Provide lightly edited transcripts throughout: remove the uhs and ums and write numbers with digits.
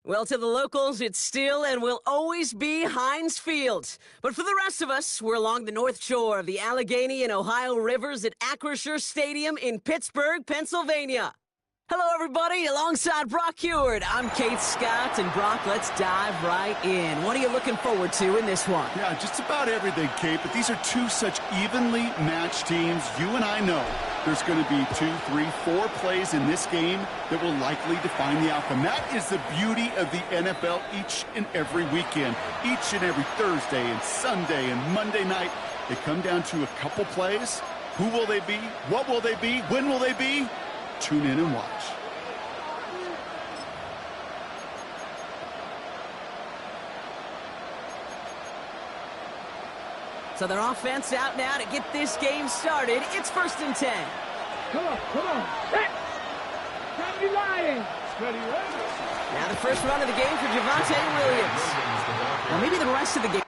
Well, to the locals, it's still and will always be Heinz Field. But for the rest of us, we're along the north shore of the Allegheny and Ohio rivers at Acrisure Stadium in Pittsburgh, Pennsylvania. Hello, everybody. Alongside Brock Heward, I'm Kate Scott. And Brock, let's dive right in. What are you looking forward to in this one? Yeah, just about everything, Kate. But these are two such evenly matched teams. You and I know there's going to be 2, 3, 4 plays in this game that will likely define the outcome. That is the beauty of the NFL each and every weekend. Each and every Thursday and Sunday and Monday night, they come down to a couple plays. Who will they be? What will they be? When will they be? Tune in and watch. So their offense out now to get this game started. It's 1st and 10. Come on. Set. Stop you lying. Now the first run of the game for Javonte Williams. Well, maybe the rest of the game.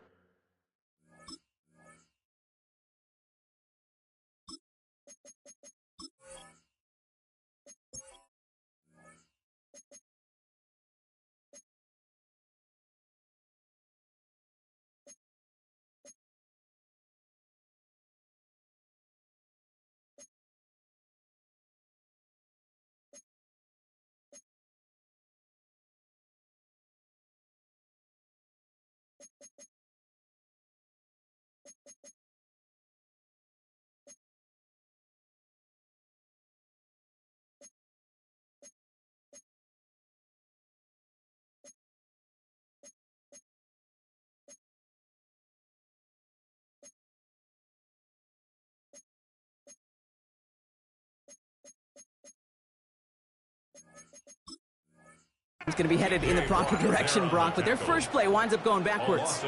It's going to be headed in the proper direction, Brock, but their first play winds up going backwards.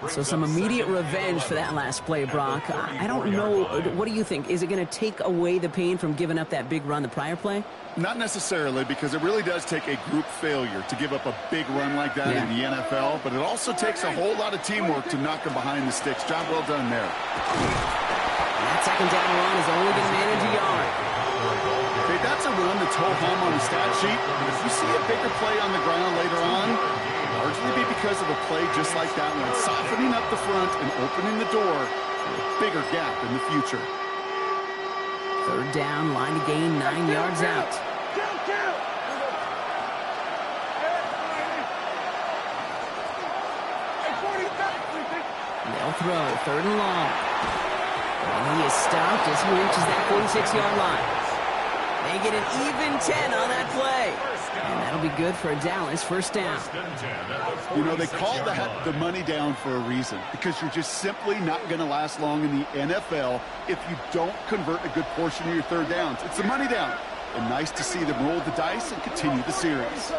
So some immediate revenge for that last play, Brock. I don't know. What do you think? Is it going to take away the pain from giving up that big run the prior play? Not necessarily, because it really does take a group failure to give up a big run like that in the NFL, but it also takes a whole lot of teamwork to knock them behind the sticks. Job well done there. And that second down run is only going to manage a yard. Okay, that's a run that's ho-hum on the stat sheet, but if you see a bigger play on the ground later on, it'll largely be because of a play just like that one, softening up the front and opening the door for a bigger gap in the future. 3rd down, line to gain 9 yards out. They'll throw, 3rd and long. And he is stopped as he reaches that 46-yard line. They get an even 10 on that play. And that'll be good for a Dallas 1st down. You know, they call that the money down for a reason, because you're just simply not going to last long in the NFL if you don't convert a good portion of your 3rd downs. It's the money down. And nice to see them roll the dice and continue the series.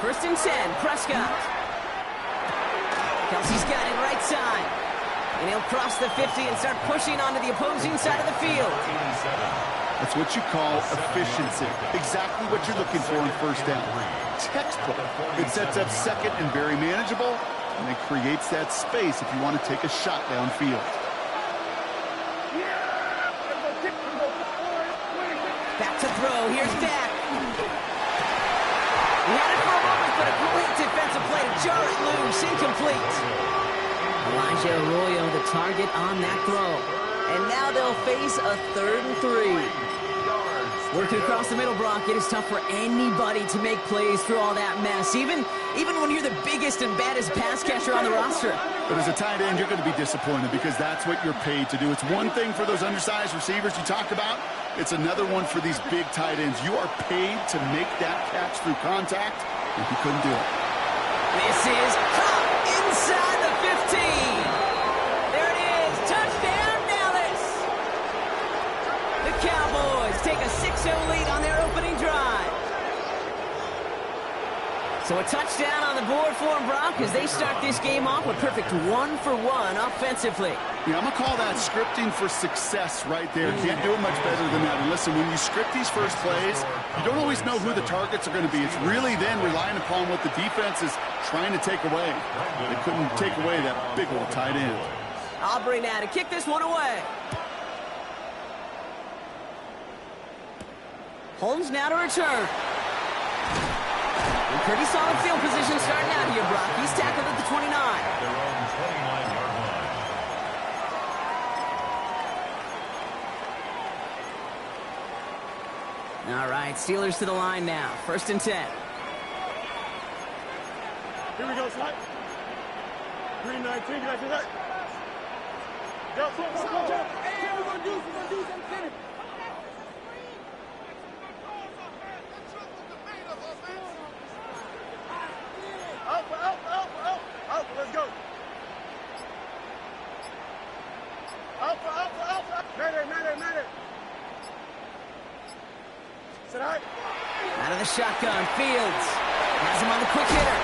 1st and 10, Prescott. Kelsey's got it right side. And he'll cross the 50 and start pushing onto the opposing side of the field. That's what you call efficiency. Exactly what you're looking for in 1st down. Textbook. It sets up 2nd and very manageable, and it creates that space if you want to take a shot downfield. Back to throw. Here's Dak. He had it for a moment, but a great defensive play to jar it loose. Incomplete. Elijah Arroyo, the target on that throw. And now they'll face a 3rd and 3. Working across the middle, Brock, it is tough for anybody to make plays through all that mess, even when you're the biggest and baddest pass catcher on the roster. But as a tight end, you're going to be disappointed because that's what you're paid to do. It's one thing for those undersized receivers you talk about. It's another one for these big tight ends. You are paid to make that catch through contact, and you couldn't do it. This is caught inside the 15. There it is. Touchdown, Dallas. The Cowboys take a 6-0 lead on their opening drive. So a touchdown on the board for them, Brock, as they start this game off with perfect 1-for-1 offensively. Yeah, I'm going to call that scripting for success right there. Can't do it much better than that. And listen, when you script these first plays, you don't always know who the targets are going to be. It's really then relying upon what the defense is trying to take away. They couldn't take away that big old tight end. Aubrey now to kick this one away. Holmes now to return. In pretty solid field position starting out here, Brock. He's tackled at the 29. Their own 29-yard line. All right, Steelers to the line now. 1st and 10. Here we go, Slide. 319, get out to that. Go. Hey, we're going to do some finish. Out, let's go. Out. Mayday. Sit high. Out of the shotgun, Fields has him on the quick hitter.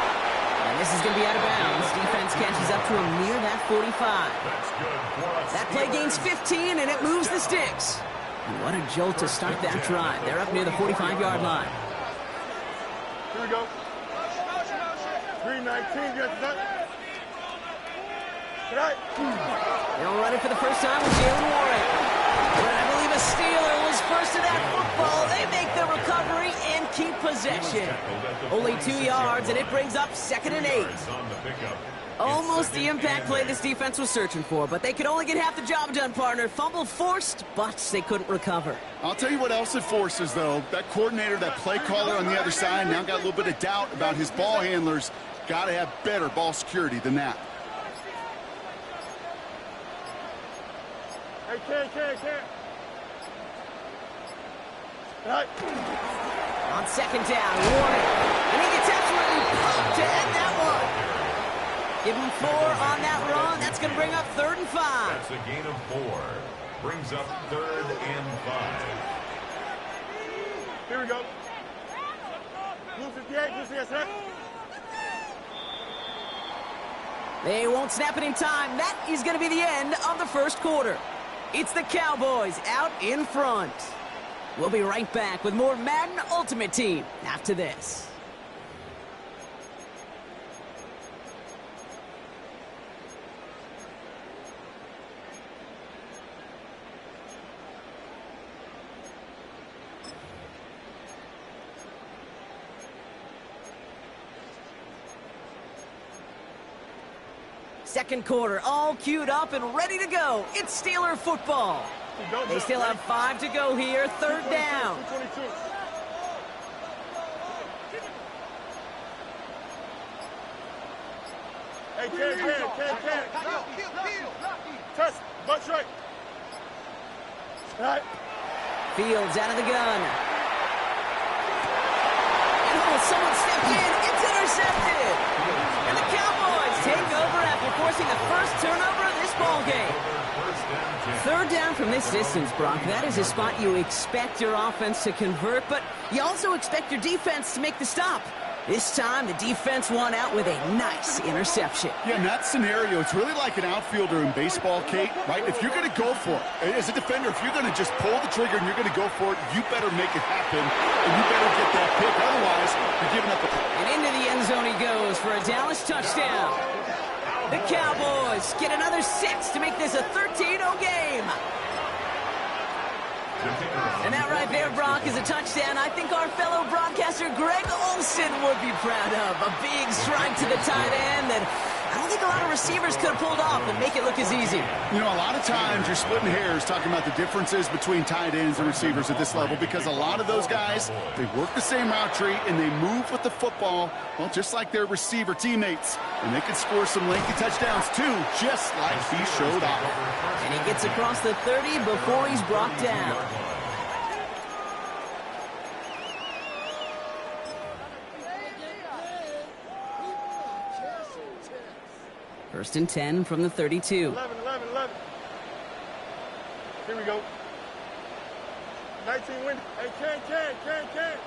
And this is going to be out of bounds. Defense catches up to him near that 45. That's good for us. That play gains 15, and it moves the sticks. And what a jolt to start that drive. They're up near the 45-yard line. Here we go. 319, get that. They'll run it for the first time with Jalen Warren. But I believe a Steeler was first to that football. They make the recovery and keep possession. Only 2 yards, and it brings up 2nd and 8. Almost the impact play this defense was searching for, but they could only get half the job done, partner. Fumble forced, but they couldn't recover. I'll tell you what else it forces, though. That coordinator, that play caller on the other side, now got a little bit of doubt about his ball handlers. Got to have better ball security than that. Hey, Ken. Right. On 2nd down, Warren. And he gets absolutely pumped to end that one. Give him 4 on that run. That's going to bring up 3rd and 5. That's a gain of 4. Brings up 3rd and 5. Here we go. Blue 58, snap. They won't snap it in time. That is going to be the end of the 1st quarter. It's the Cowboys out in front. We'll be right back with more Madden Ultimate Team after this. Second quarter, all queued up and ready to go. It's Steeler football. They still have 5 to go here. 3rd down. Hey, Ken. Test, butt straight. Right. Fields out of the gun. And someone stepped in. It's intercepted. And the Cowboys take over after forcing the first turnover of this ball game. 3rd down from this distance, Brock. That is a spot you expect your offense to convert, but you also expect your defense to make the stop. This time, the defense won out with a nice interception. Yeah, in that scenario, it's really like an outfielder in baseball, Kate, right? If you're going to go for it, as a defender, if you're going to just pull the trigger and you're going to go for it, you better make it happen, and you better get that pick. Otherwise, you're giving up a... And into the end zone he goes for a Dallas touchdown. The Cowboys get another 6 to make this a 13-0 game. And that right there, Brock, is a touchdown I think our fellow broadcaster Greg Olsen would be proud of. A big strike to the tight end that I don't think a lot of receivers could have pulled off and make it look as easy. You know, a lot of times you're splitting hairs talking about the differences between tight ends and receivers at this level because a lot of those guys, they work the same route tree and they move with the football, well, just like their receiver teammates. And they can score some lengthy touchdowns, too, just like he showed off. And he gets across the 30 before he's brought down. First and 10 from the 32. 11. Here we go. 19 win. Hey, Ken.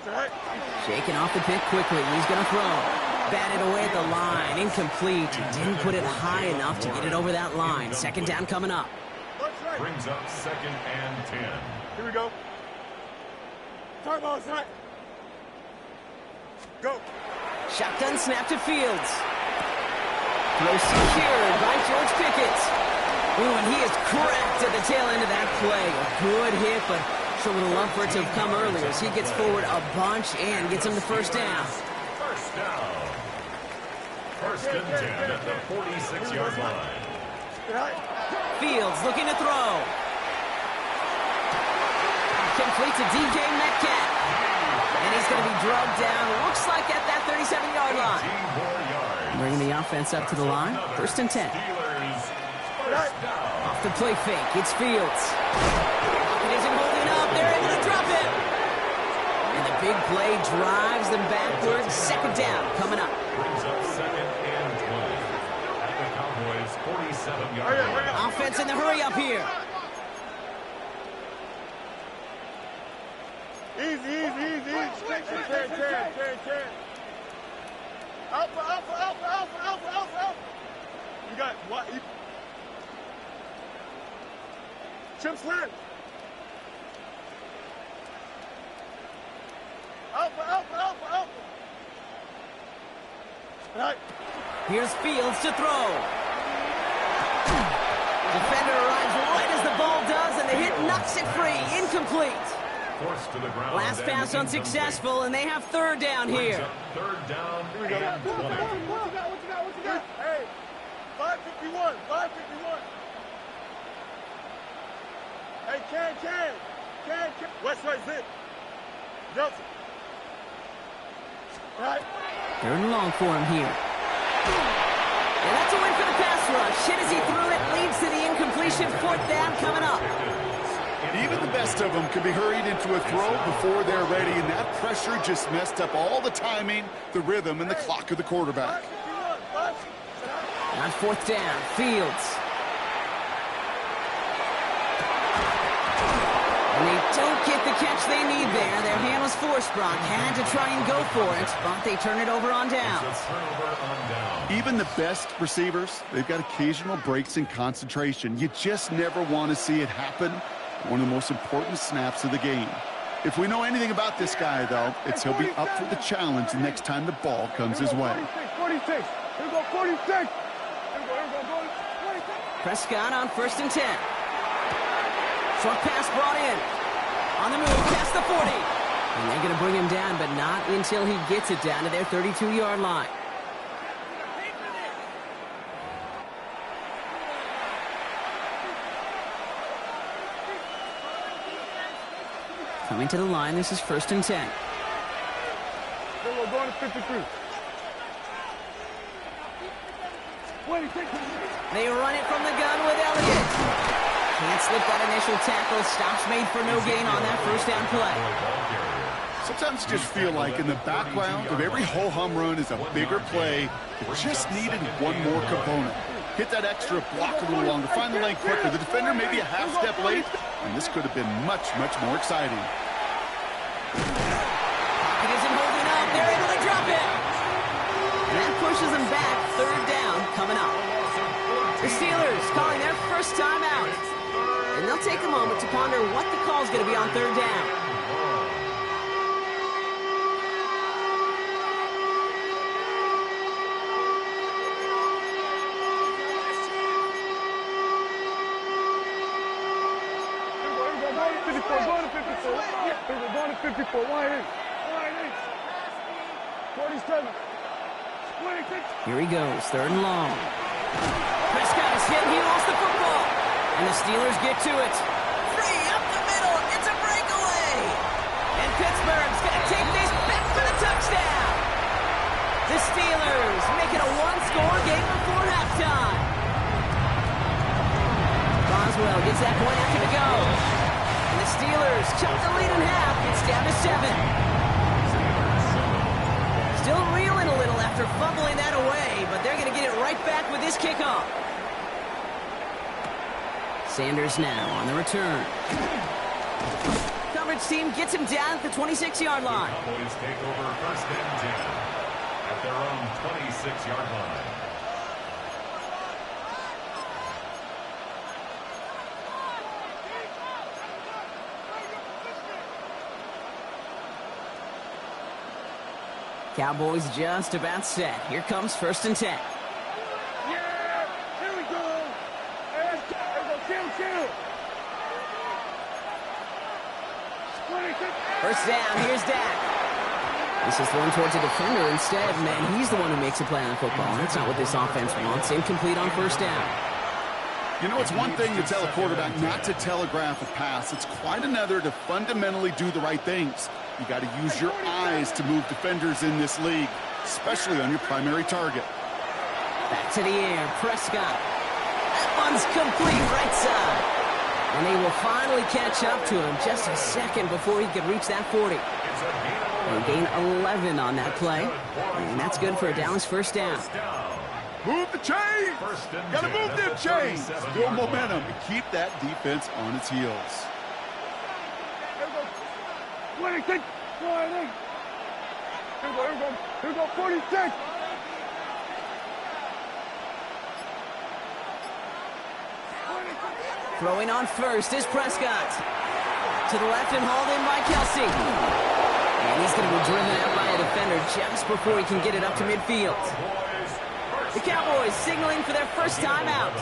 Right. Shaking off the pick quickly. He's going to throw. Batted away at the line. Incomplete. He didn't put it high enough to get it over that line. 2nd down coming up. Brings up 2nd and 10. Here we go. Turbo side. Go. Shotgun snap to Fields. Throw secured by George Pickett. Ooh, and he is cracked at the tail end of that play. A good hit, but sure would have loved for it to have come earlier as he gets forward a bunch and gets him the first down. First down. First and 10 at the 46-yard line. Fields looking to throw. Complete to DJ Metcalf. And he's going to be drugged down, looks like at that 37-yard line. Bringing the offense up to the line. First and 10. Off the play fake, it's Fields. It isn't holding up, they're able to drop it. And the big play drives them backwards. Second down coming up. Brings up second and 20 at the Cowboys' 47-yard line. Offense in the hurry up here. Easy. Alpha. You got what? Chip slant. Alpha. Right. Here's Fields to throw. Defender arrives right as the ball does, and the hit knocks it free. Incomplete. Forced to the ground. Last pass unsuccessful, and they have third down here. Third down and 20. What you got? Hey, 551. Hey, can. West right zip. Johnson. Right. Third and long for him here. And that's a win for the pass rush. Hit as he threw it, leads to the incompletion. Fourth down coming up. Even the best of them could be hurried into a throw before they're ready, and that pressure just messed up all the timing, the rhythm, and the clock of the quarterback. On fourth down, Fields. And they don't get the catch they need there. Their hand was forced, Brock. Had to try and go for it, but they turn it over on down. Even the best receivers, they've got occasional breaks in concentration. You just never want to see it happen. One of the most important snaps of the game. If we know anything about this guy, though, it's he'll be up for the challenge the next time the ball comes his way. 46. Here we go, 46. Prescott on first and 10. Short pass brought in. On the move, past the 40. And they're going to bring him down, but not until he gets it down to their 32-yard line. Coming to the line, this is first and 10. We're going to 53. They run it from the gun with Elliott. Can't slip that initial tackle. Stops made for no gain on that first down play. Sometimes you just feel like in the background of every ho-hum run is a bigger play. It just needed one more component. Hit that extra block a little longer. Find the lane quicker. The defender maybe a half step late, and this could have been much more exciting. It isn't holding up. They're able to drop it. That pushes them back. Third down coming up. The Steelers calling their first time out. And they'll take a moment to ponder what the call is going to be on third down. Going to 54. 47. Here he goes, third and long. Prescott is hit, he lost the football. And the Steelers get to it. Free up the middle, it's a breakaway. And Pittsburgh's going to take this back for the touchdown. The Steelers make it a one-score game before halftime. Boswell gets that point after the go. And the Steelers chop the lead in half. It's down to 7. Still reeling a little after fumbling that away, but they're going to get it right back with this kickoff. Sanders now on the return. Coverage team gets him down at the 26-yard line. The Cowboys take over first and 10 at their own 26-yard line. Cowboys just about set. Here comes first and 10. Yeah, here we go. First down, here's Dak. This is thrown towards a defender instead, and he's the one who makes a play on football. That's not what this offense wants. Incomplete on first down. You know, it's one thing to tell a quarterback not to telegraph a pass. It's quite another to fundamentally do the right things. You got to use your eyes to move defenders in this league, especially on your primary target. Back to the air, Prescott. That one's complete right side. And they will finally catch up to him just a second before he could reach that 40. They gain 11 on that play, and that's good for a Dallas first down. Move the chains! Got to move them chains! Build momentum and keep that defense on its heels. 26, 20. Here we go, 46. Throwing on first is Prescott. To the left and hauled in by Kelsey. And he's going to be driven out by a defender just before he can get it up to midfield. The Cowboys signaling for their first timeout.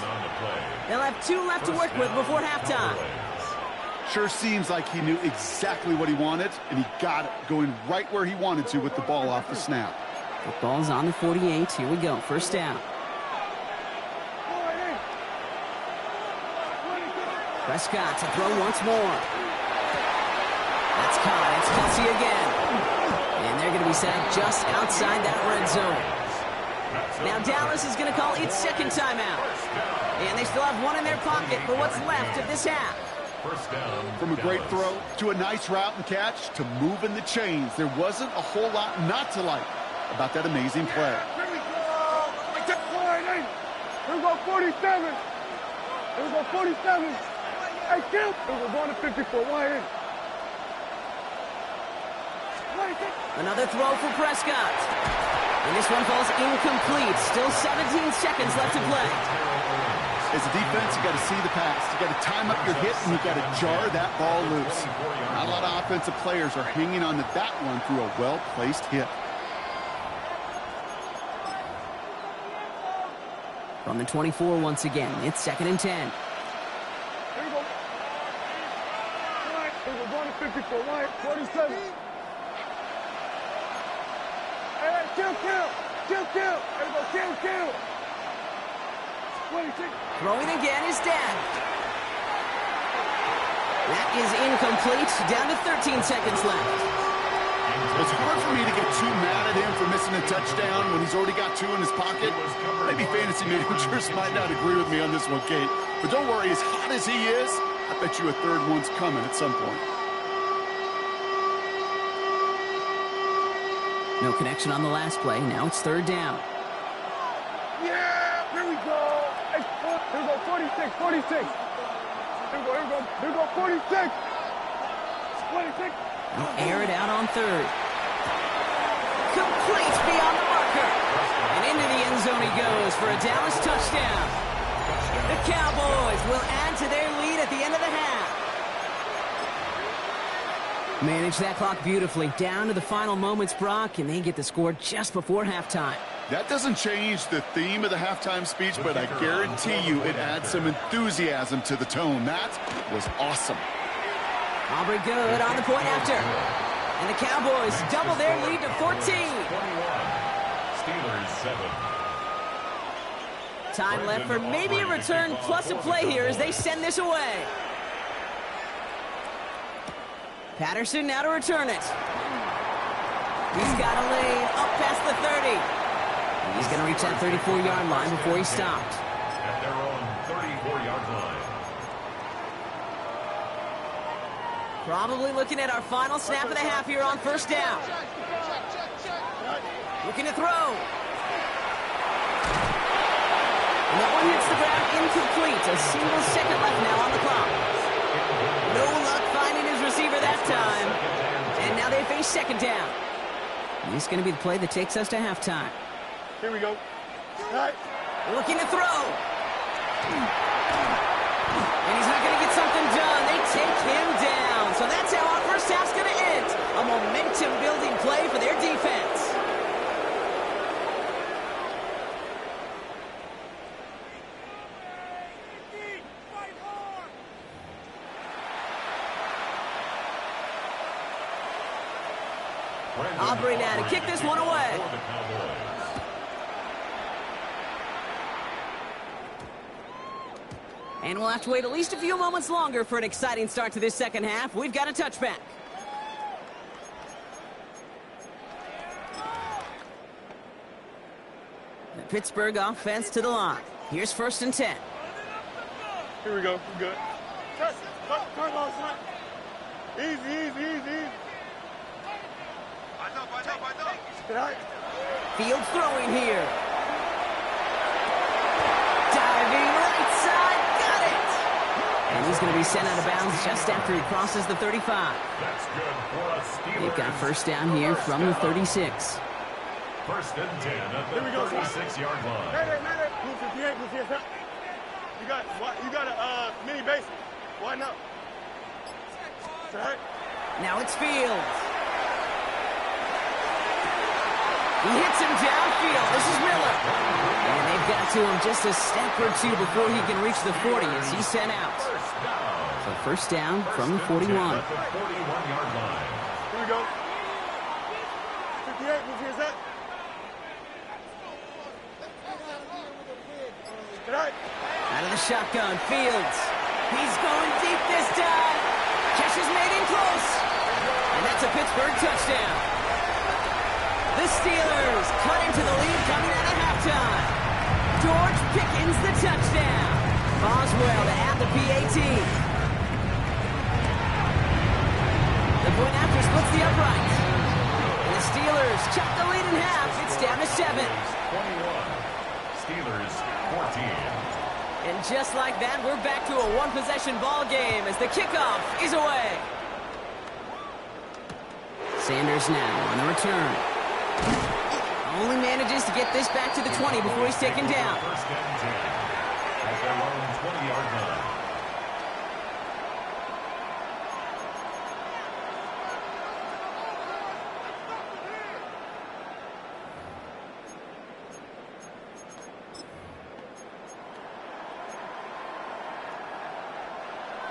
They'll have 2 left to work with before halftime. Sure seems like he knew exactly what he wanted, and he got it, going right where he wanted to with the ball off the snap. Football's on the 48. Here we go. First down. Prescott to throw once more. That's caught. It's Kelsey again. And they're going to be sacked just outside that red zone. Now Dallas is going to call its second timeout. And they still have 1 in their pocket for what's left of this half. From a great throw to a nice route and catch to moving the chains, there wasn't a whole lot not to like about that amazing play. Here we go, 47. Here we go, 47. Hey, kill. We're going to 54. Why in? Another throw for Prescott. And this one falls incomplete. Still 17 seconds left to play. As a defense, you got to see the pass. You got to time up your hit, and you got to jar that ball loose. Not a lot of offensive players are hanging on to that one through a well-placed hit. From the 24 once again, it's 2nd and 10. Here we go. We're going to 54. Why? 47. Hey, kill. Here we go, kill. 26. Throwing again is Dak. That is incomplete. Down to 13 seconds left. It's hard for me to get too mad at him for missing a touchdown when he's already got 2 in his pocket. Maybe fantasy managers might not agree with me on this one, Kate. But don't worry, as hot as he is, I bet you a third one's coming at some point. No connection on the last play. Now it's 3rd down. Yeah, here we go. Hey, here we go, 46. Here we go, 46. 26. They'll air it out on 3rd. Complete beyond the marker. And into the end zone he goes for a Dallas touchdown. The Cowboys will add to their lead at the end of the half. Manage that clock beautifully. Down to the final moments, Brock, and they get the score just before halftime. That doesn't change the theme of the halftime speech, but I guarantee you it adds some enthusiasm to the tone. That was awesome. Aubrey good on the point after. And the Cowboys double their lead to 14. Steelers 7. Time left for maybe a return plus a play here as they send this away. Patterson now to return it. He's got a lane up past the 30. He's going to reach that 34-yard line before he stopped. At their own 34-yard line. Probably looking at our final snap of the half here on first down. Looking to throw. And that one hits the ground incomplete. A single second left now on the clock. No luck finding his receiver that time. And now they face 2nd down. And this is going to be the play that takes us to halftime. Here we go. Right. Looking to throw. And he's not going to get something done. They take him down. So that's how our first half's going to end. A momentum-building play for their defense. Aubrey now to kick this one away. For the Cowboys. And we'll have to wait at least a few moments longer for an exciting start to this second half. We've got a touchback. The Pittsburgh offense to the line. Here's 1st and 10. Here we go. We're good. Turn on, son. Easy. Fields throwing here. Diving right side. Got it. And he's going to be sent out of bounds just after he crosses the 35. That's good for a Steelers. They've got 1st down here from the 36. 1st and 10 at the 36-yard line. You got a mini base. Why not? Now it's Fields. He hits him downfield. This is Miller. And they've got to him just a step or two before he can reach the 40 as he's sent out. So 1st down from the 41. At the 41-yard line. Here we go. 58, who's here, Zach? Out of the shotgun, Fields. He's going deep this time. Catch is made in close. And that's a Pittsburgh touchdown. The Steelers cut into the lead coming out of halftime. George Pickens the touchdown. Boswell to add the PAT. The point after splits the upright. And the Steelers chop the lead in half. It's down to 7. 21. Steelers 14. And just like that, we're back to a one-possession ball game as the kickoff is away. Sanders now on the return. Only manages to get this back to the 20 before he's taken down. 1st and 10 at their own 20-yard line.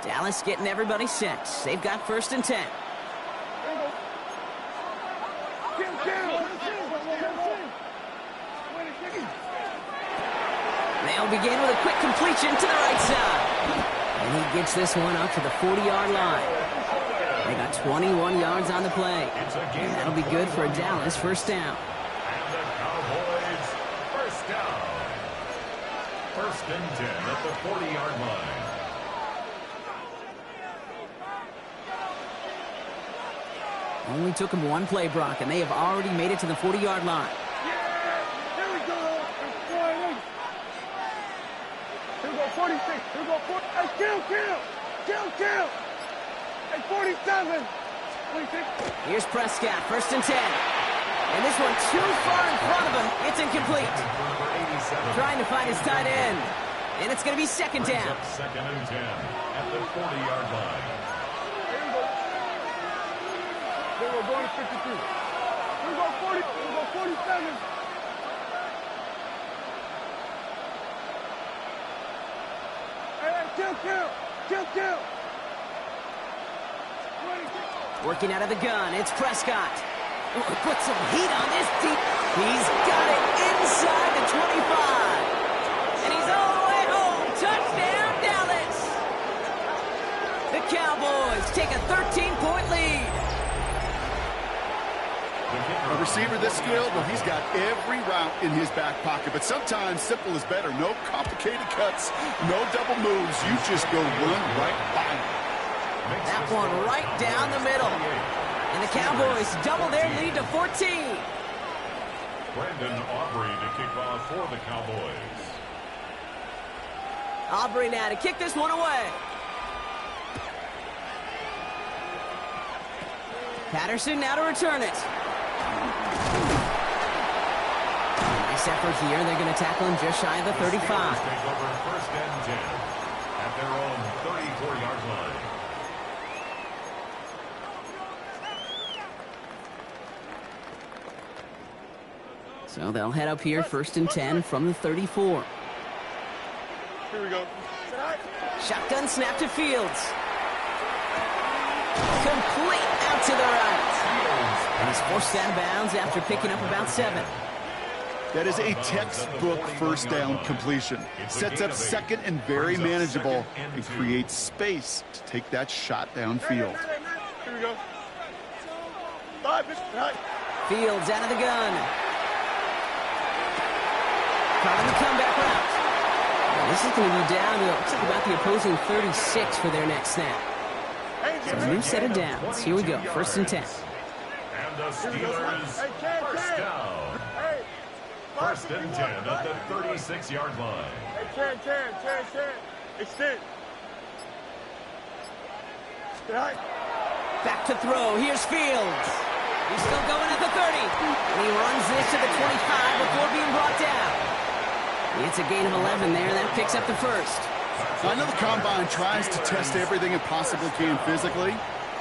Dallas getting everybody set. They've got 1st and 10. They'll begin with a quick completion to the right side. And he gets this one up to the 40-yard line. They got 21 yards on the play. And that'll be good for a Dallas 1st down. And the Cowboys 1st down. 1st and 10 at the 40-yard line. Only took him one play, Brock, and they have already made it to the 40-yard line. Here we go. Here we go, 46. Here we go, 40. Hey, kill. Hey, 47. 26. Here's Prescott, 1st and 10. And this one too far in front of him. It's incomplete. Trying to find his tight end. And it's going to be 2nd down. 2nd and 10 at the 40-yard line. Here we go, going to 52. Here we go, 40. Here we go, 47. Hey, kill. 26. Working out of the gun, it's Prescott. Put some heat on this deep. He's got it inside the 25. And he's all the way home. Touchdown, Dallas. The Cowboys take a 13-point lead. A receiver this skilled, well, he's got every route in his back pocket. But sometimes simple is better. No complicated cuts, no double moves. You just go run right by him. That one right down the middle. And the Cowboys double their lead to 14. Brandon Aubrey to kick off for the Cowboys. Aubrey now to kick this one away. Patterson now to return it. Nice effort here. They're going to tackle him just shy of the 35. Take over 1st and 10 at their own 34-yard line. So they'll head up here, 1st and 10 from the 34. Here we go. Shotgun snap to Fields. Complete out to the right. And he's forced out of bounds after picking up about 7. That is a textbook first down completion. Sets up second and very manageable and creates space to take that shot downfield. Here we go. 5, right. Fields out of the gun. Calling the comeback route. Now, this is going to be down to, looks like about the opposing 36 for their next snap. So a new set of downs. Here we go. 1st and 10. And the Steelers, first down. 1st and 10 at the 36-yard line. Hey, Chan. Extend. Right. Back to throw. Here's Fields. He's still going at the 30. And he runs this to the 25 before being brought down. It's a gain of 11 there. That picks up the 1st. I know the Combine tries to test everything it possibly can physically,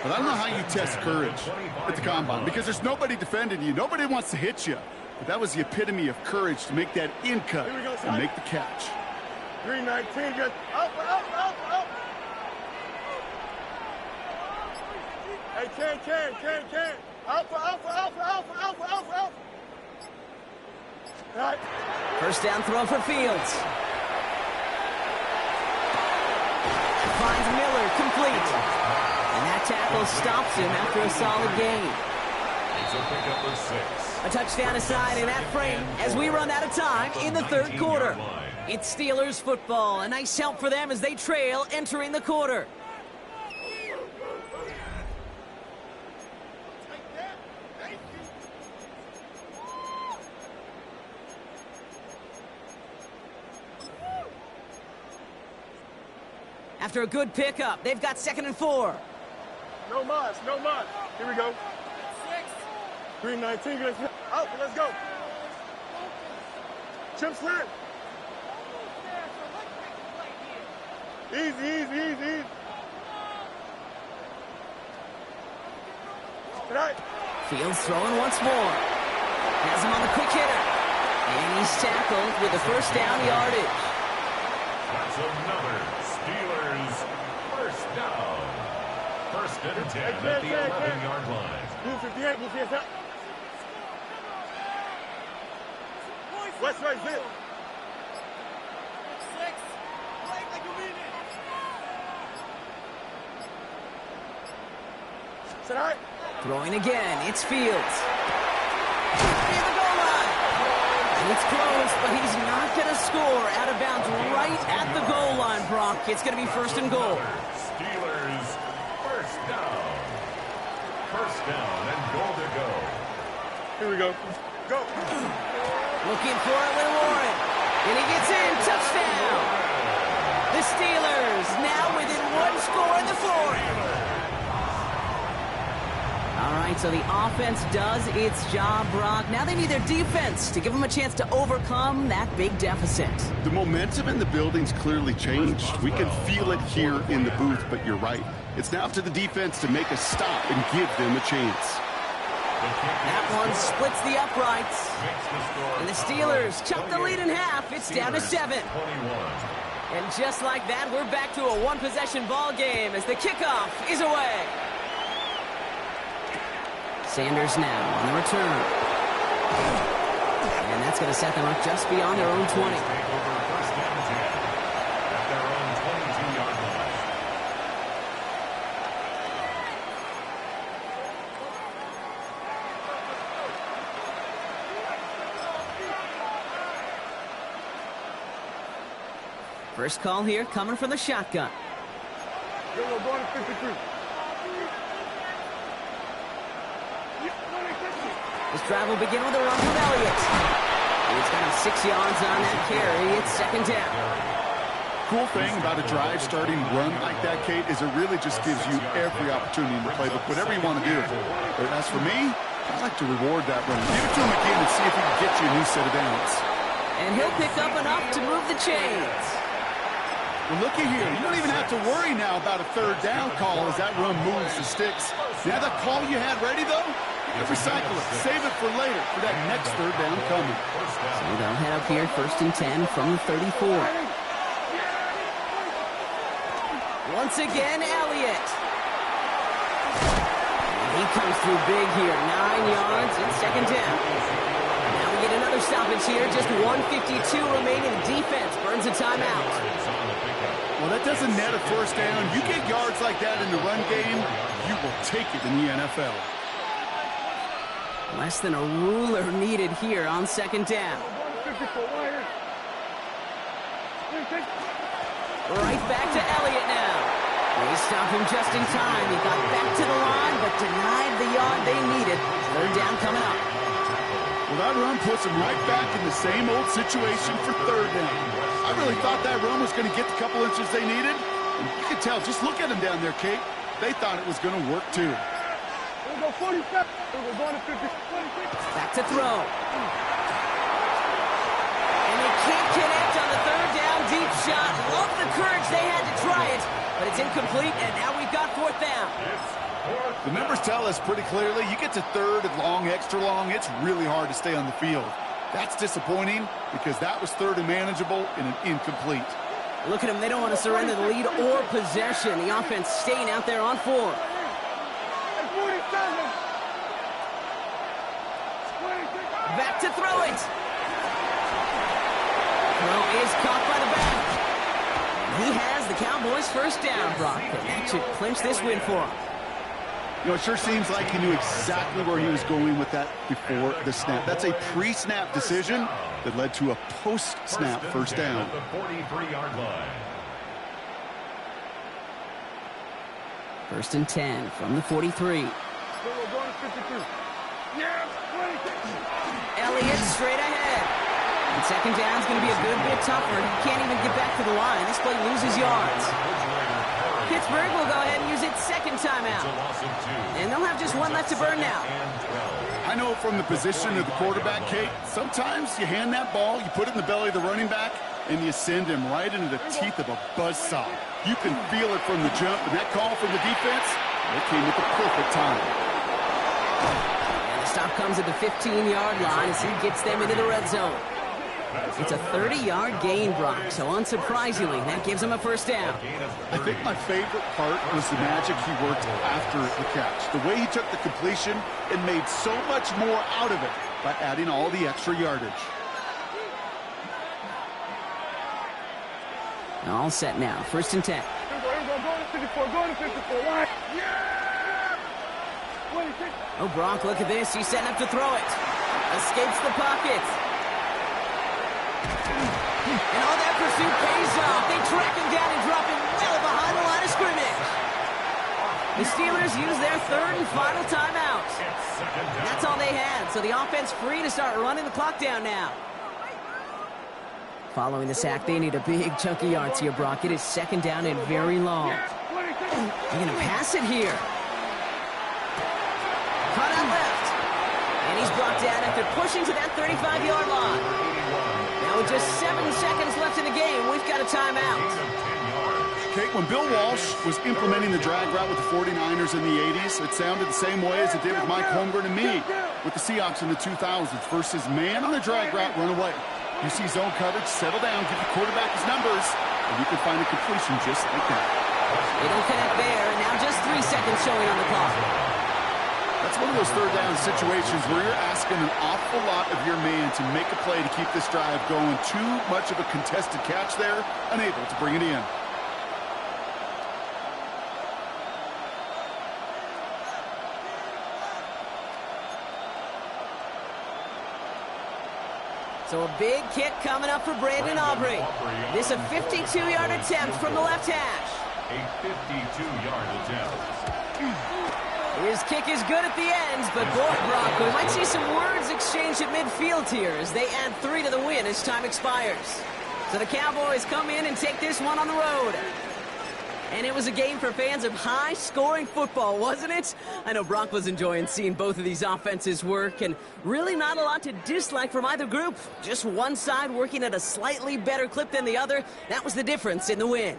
but I don't know how you test courage at the Combine because there's nobody defending you. Nobody wants to hit you. But that was the epitome of courage to make that in cut and make the catch. 319, just up. Hey, Chan. Alpha. Right. 1st down throw for Fields. Finds Miller, complete. And that tackle stops him after a solid gain. It's a pickup of 6. A touchdown aside in that frame as we run out of time in the 3rd quarter. It's Steelers football. A nice help for them as they trail entering the quarter. After a good pickup, they've got 2nd and 4. No mas. Here we go. 319, let's go. Chip slant. Easy. Right. Fields throwing once more. Has him on the quick hitter. And he's tackled with the 1st down yardage. That's another Steelers first down. 1st and 10 at the 11-yard line. Blue 58. West right here. 6. Sit right. Throwing again. It's Fields. Near the goal line. And it's close, but he's not going to score out of bounds right at the goal line, Brock. It's going to be 1st and goal. Steelers first down. 1st down and goal to go. Here we go. Go. Looking for it with Warren. And he gets in. Touchdown. The Steelers now within 1 score in the 4th. All right, so the offense does its job, Brock. Now they need their defense to give them a chance to overcome that big deficit. The momentum in the building's clearly changed. We can feel it here in the booth, but you're right. It's now up to the defense to make a stop and give them a chance. That one splits the uprights. And the Steelers chop the lead in half. It's down to 7. And just like that, we're back to a one-possession ball game as the kickoff is away. Sanders now on the return. And that's going to set them up just beyond their own 20. First call here coming from the shotgun. Going to 53. This drive will begin with a run from Elliott. He's got him 6 yards on that carry. It's 2nd down. Cool thing about a drive starting run like that, Kate, is it really just gives you every opportunity in the playbook, whatever you want to do. But as for me, I like to reward that run. Give it to him again and see if he can get you a new set of downs. And he'll pick up enough to move the chains. Well, looky here. You don't even have to worry now about a 3rd down call as that run moves the sticks. You have that call you had ready, though? Recycle it. Save it for later for that next 3rd down coming. So they'll head up here 1st and 10 from the 34. Once again, Elliott. He comes through big here. 9 yards and second down. Now we get another stoppage here. Just 1:52 remaining. The defense burns a timeout. Well, that doesn't net a first down. You get yards like that in the run game, you will take it in the NFL. Less than a ruler needed here on second down. Right back to Elliott now. They stop him just in time. He got back to the line, but denied the yard they needed. Third down coming up. Well, that run puts him right back in the same old situation for third down. I really thought that run was going to get the couple inches they needed. And you could tell, just look at him down there, Kate. They thought it was going to work, too. Back to throw. And they can't connect on the third down deep shot. Love the courage they had to try it, but it's incomplete, and now we've got fourth down. The numbers tell us pretty clearly, you get to third and long, extra long, it's really hard to stay on the field. That's disappointing because that was third and manageable and an incomplete. Look at them. They don't want to surrender the lead or possession. The offense staying out there on 4. Back to throw it. Throw is caught by the back. He has the Cowboys' first down, Brock, and that should clinch this win for him. You know, it sure seems like he knew exactly where he was going with that before the snap. That's a pre-snap decision that led to a post-snap first down. At the 43-yard line. First and 10 from the 43. Elliott straight ahead. And second down's going to be a good bit tougher. He can't even get back to the line. This play loses yards. Pittsburgh will go ahead and use its second timeout. And they'll have just one left to burn now. I know from the position of the quarterback, Kate, sometimes you hand that ball, you put it in the belly of the running back, and you send him right into the teeth of a buzzsaw. You can feel it from the jump, and that call from the defense, it came at the perfect time. And the stop comes at the 15-yard line as he gets them into the red zone. It's a 30-yard gain, Brock, so unsurprisingly, that gives him a first down. I think my favorite part was the magic he worked after the catch. The way he took the completion and made so much more out of it by adding all the extra yardage. All set now, first and 10. Oh, Brock, look at this. He's setting up to throw it. Escapes the pocket. And all that pursuit pays off. They track him down and drop him well behind the line of scrimmage. The Steelers use their third and final timeout. And that's all they had, so the offense free to start running the clock down now. Following the sack, they need a big chunk of yards here, Brock. It is second down and very long. They're going to pass it here. Cut out left. And he's brought down after pushing to that 35-yard line. Now with just 7 seconds left in the game, we've got a timeout. Kate, when Bill Walsh was implementing the drag route with the 49ers in the 80s, it sounded the same way as it did with Mike Holmgren and me with the Seahawks in the 2000s. Versus man on the drag route, run away. You see zone coverage, settle down, give the quarterback his numbers, and you can find a completion just like that. They don't connect there, and now just 3 seconds showing on the clock. That's one of those third down situations where you're asking an awful lot of your man to make a play to keep this drive going. Too much of a contested catch there, unable to bring it in. So a big kick coming up for Brandon Aubrey. This a 52-yard attempt from the left hash. A 52-yard attempt. His kick is good at the ends, but boy, Brock, we might see some words exchanged at midfield here as they add 3 to the win as time expires. So the Cowboys come in and take this one on the road. And it was a game for fans of high-scoring football, wasn't it? I know Brock was enjoying seeing both of these offenses work, and really not a lot to dislike from either group. Just one side working at a slightly better clip than the other. That was the difference in the win.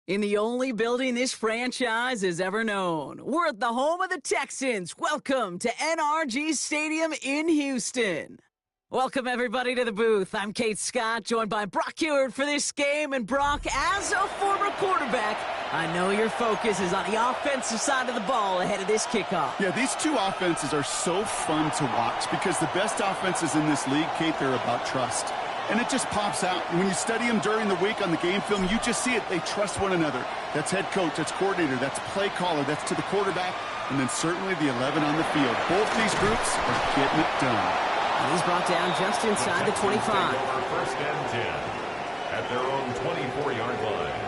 In the only building this franchise has ever known. We're at the home of the Texans. Welcome to NRG Stadium in Houston. Welcome, everybody, to the booth. I'm Kate Scott, joined by Brock Ewert for this game. And Brock, as a former quarterback, I know your focus is on the offensive side of the ball ahead of this kickoff. Yeah, these two offenses are so fun to watch because the best offenses in this league, Kate, they're about trust. And it just pops out. When you study them during the week on the game film, you just see it. They trust one another. That's head coach, that's coordinator, that's play caller, that's to the quarterback, and then certainly the 11 on the field. Both these groups are getting it done. And he's brought down just inside the 25. First and 10 at their own 24-yard line.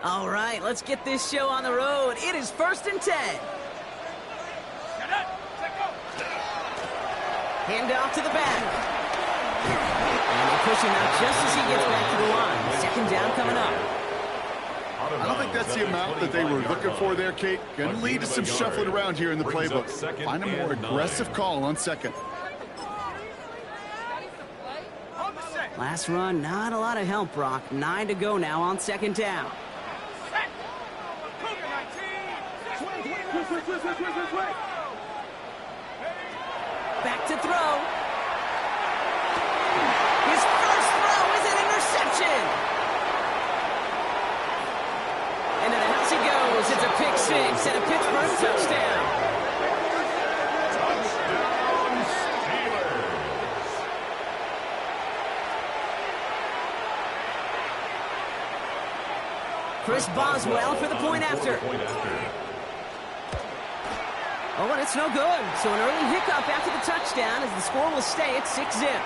All right, let's get this show on the road. It is 1st and 10. Hand off to the back. And they push him out just as he gets back to the line. Second down coming up. I don't think that's the amount that they were looking for there, Kate. Going to lead to some shuffling around here in the playbook. Find a more aggressive call on second. Last run, not a lot of help, Brock. 9 to go now on second down. Back to throw. His first throw is an interception. And to the house he goes. It's a pick six and a Pittsburgh touchdown. Touchdown, Steelers. Chris Boswell for the point after. Oh, and it's no good. So an early hiccup after the touchdown as the score will stay at 6-zip.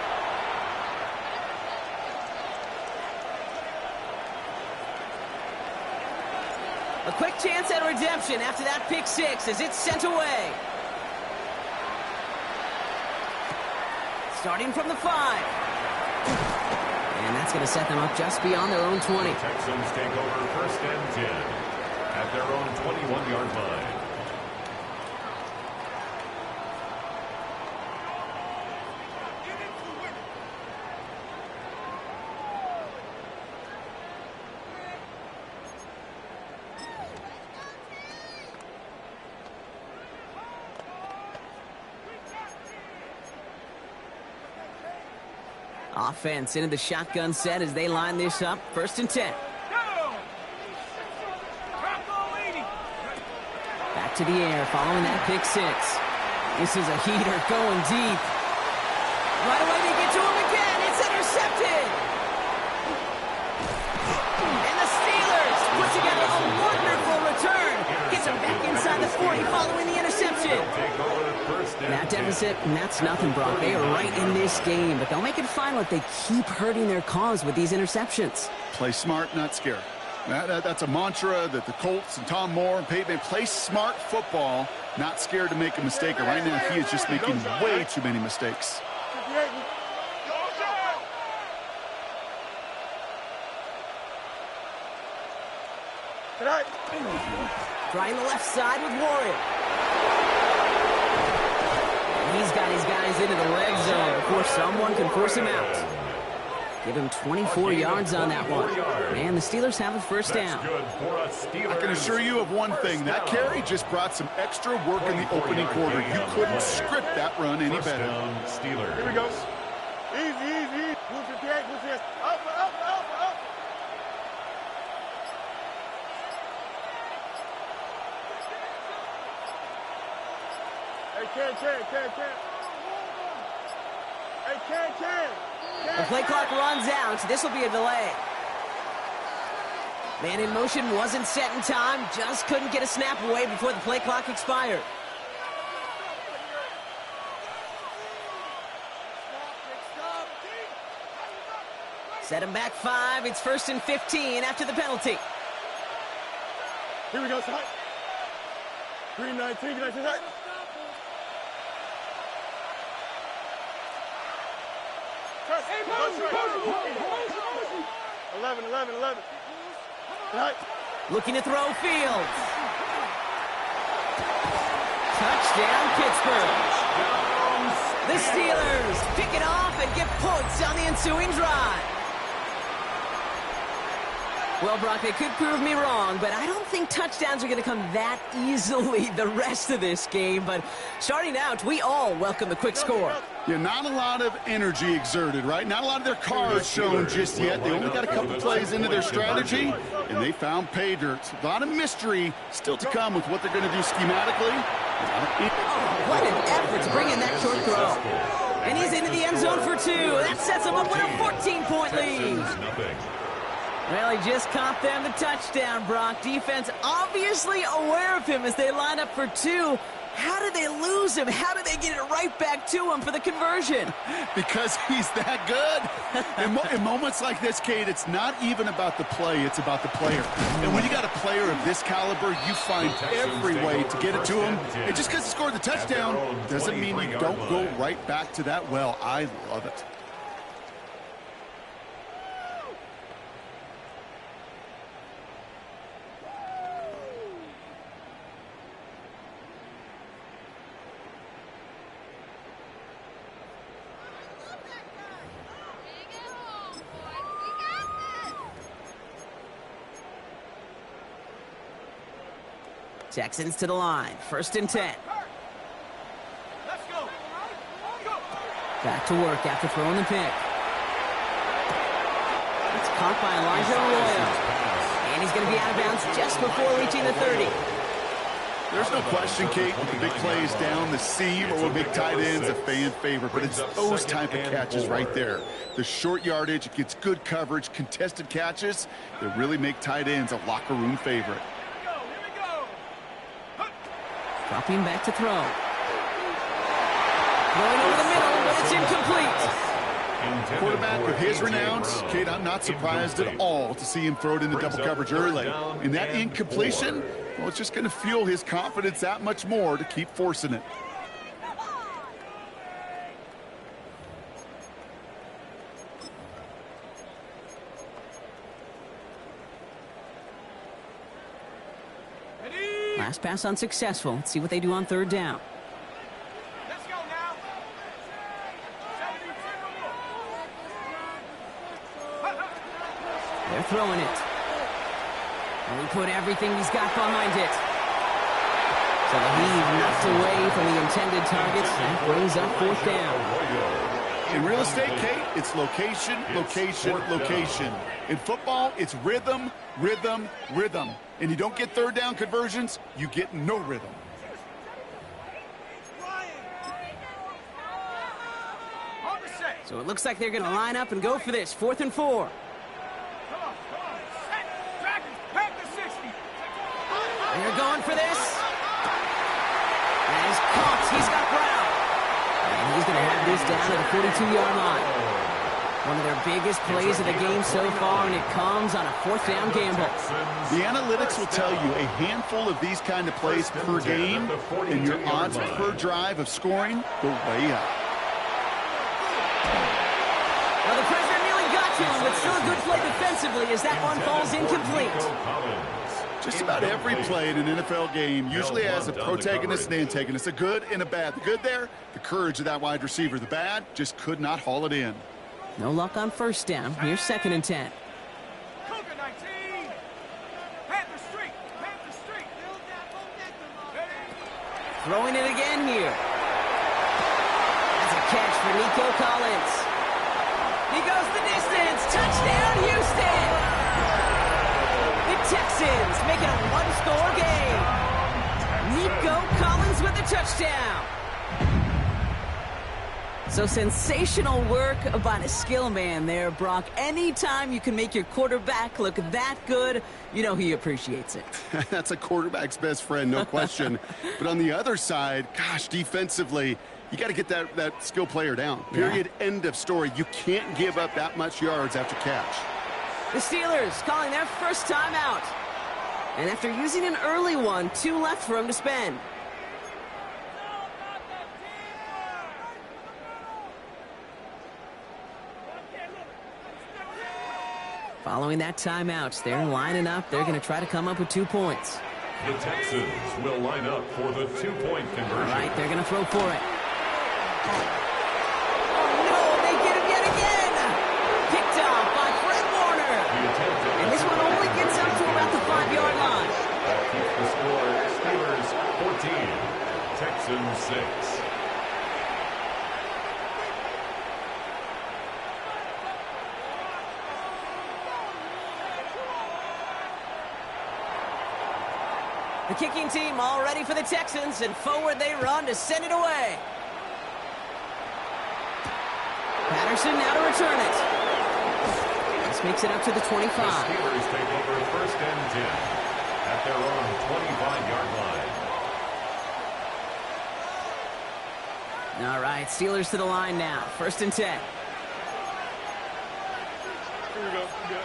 A quick chance at redemption after that pick six as it's sent away. Starting from the 5. And that's going to set them up just beyond their own 20. Texans take over 1st and 10 at their own 21-yard line. Offense into the shotgun set as they line this up. 1st and 10. Back to the air following that pick six. This is a heater going deep. Right away they get to him again. It's intercepted. And the Steelers put together a wonderful return. Gets him back inside the 40 following the interception. That deficit, and that's nothing, Brock. They are right in this game, but they'll make it final if they keep hurting their cause with these interceptions. Play smart, not scared. That's a mantra that the Colts and Tom Moore and Peyton play smart football, not scared to make a mistake. And right now, he is just making way too many mistakes. Trying the left side with Warren. He's got his guys into the red zone before someone can force him out. Give him 24 yards on that one. And the Steelers have a first down. I can assure you of one thing. That carry just brought some extra work in the opening quarter. You couldn't script that run any better. Steelers. Here we go. Easy. Push your head, push your head. Up. The play clock runs out. This will be a delay. Man in motion wasn't set in time. Just couldn't get a snap away before the play clock expired. Set him back 5. It's 1st and 15 after the penalty. Here we go, side. 319, can I see that? Hey, 11. Right. Looking to throw field. Touchdown, Pittsburgh. The Steelers pick it off and get points on the ensuing drive. Well, Brock, they could prove me wrong, but I don't think touchdowns are going to come that easily the rest of this game. But starting out, we all welcome the quick score. Yeah, not a lot of energy exerted, right? Not a lot of their cards shown just yet. They only got a couple plays into their strategy, and they found pay dirt. A lot of mystery still to come with what they're going to do schematically. Oh, what an effort to bring in that short throw. And he's into the end zone for 2. That sets him up with a 14-point lead. Well, he just caught them the touchdown, Brock. Defense obviously aware of him as they line up for 2. How did they lose him? How did they get it right back to him for the conversion? Because he's that good. In moments like this, Kate, it's not even about the play, it's about the player. And when you got a player of this caliber, you find every way to get it to him. And just because he scored the touchdown doesn't mean you don't go right back to that well. I love it. Texans to the line. 1st and 10. Let's go. Back to work after throwing the pick. It's caught by Elijah Arroyo. And he's going to be out of bounds just before reaching the 30. There's no question, Kate, with the big plays down the seam or with big tight ends, a fan favorite. But it's those type of catches right there. The short yardage, it gets good coverage, contested catches that really make tight ends a locker room favorite. Dropping back to throw. Going over the middle, but it's incomplete. Quarterback with his renowns, Kate, I'm not surprised at all to see him throw it into double coverage early. And that incompletion, well, it's just going to fuel his confidence that much more to keep forcing it. Last pass unsuccessful. Let's see what they do on 3rd down. Let's go now. They're throwing it. And he put everything he's got behind it. So the lead knocked away from the intended targets. That brings up 4th down. In real estate, Kate, it's location, location, location. In football, it's rhythm, rhythm, rhythm. And you don't get 3rd down conversions, you get no rhythm. So it looks like they're going to line up and go for this. 4th and 4. They're going for this. And he's caught. He's got Brown. And he's going to have this down at the 42-yard line. One of their biggest plays of the game so far, and it comes on a 4th down gamble. The analytics will tell you a handful of these kind of plays per game, and your odds per drive of scoring go way up. Well, the pressure nearly got to him, but still a good play defensively as that one falls incomplete. Just about every play in an NFL game usually has a protagonist and antagonist, a good and a bad. The good there, the courage of that wide receiver. The bad, just could not haul it in. No luck on 1st down. Here's 2nd and 10. Throwing it again here. That's a catch for Nico Collins. He goes the distance. Touchdown, Houston! The Texans make it a 1-score game. Nico Collins with the touchdown. So sensational work by the skill man there, Brock. Anytime you can make your quarterback look that good, you know he appreciates it. That's a quarterback's best friend, no question. But on the other side, gosh, defensively, you got to get that skill player down. Period. Yeah. End of story. You can't give up that much yards after catch. The Steelers calling their first time out. And after using an early one, 2 left for him to spend. Following that timeout, they're lining up. They're going to try to come up with 2 points. The Texans will line up for the 2-point conversion. All right, they're going to throw for it. Oh, no, they get him yet again. Picked off by Fred Warner. And this one only gets up to about the 5-yard line. That keeps the score Steelers 14, Texans 6. The kicking team all ready for the Texans, and forward they run to send it away. Patterson now to return it. This makes it up to the 25. The Steelers take over 1st and 10 at their own 25-yard line. All right, Steelers to the line now. 1st and 10. Here we go. Good.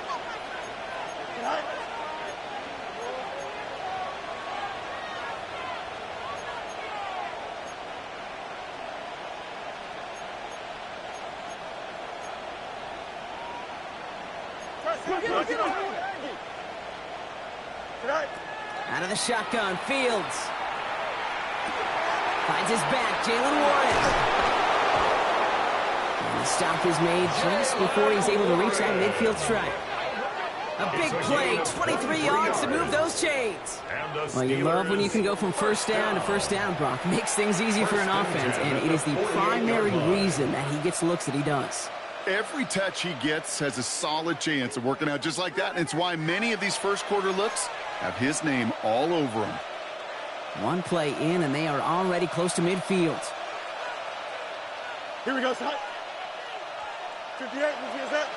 Out of the shotgun, Fields. Finds his back, Jalen Warren. And the stop is made just before he's able to reach that midfield strike. A big play, 23 yards to move those chains. Well, you love when you can go from 1st down to 1st down, Brock. Makes things easy for an offense, and it is the primary reason that he gets looks that he does. Every touch he gets has a solid chance of working out just like that, and it's why many of these first-quarter looks have his name all over them. One play in, and they are already close to midfield. Here we go, son. 58, you see that?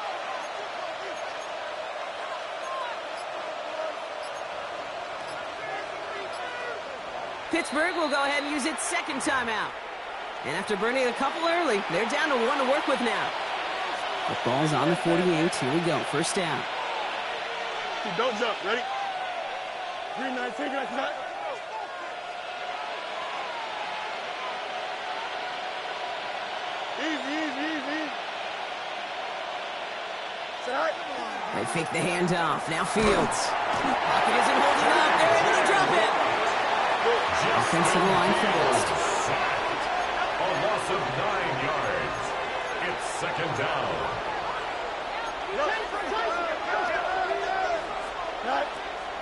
Pittsburgh will go ahead and use its 2nd timeout. And after burning a couple early, they're down to 1 to work with now. The ball's on the 48. Here we go. 1st down. Don't jump. Ready? 3-19. Right to that. Easy. They fake the handoff. Now Fields. Pocket isn't holding up. They're able to drop it. Offensive line fast. A loss of 9 yards. It's 2nd down.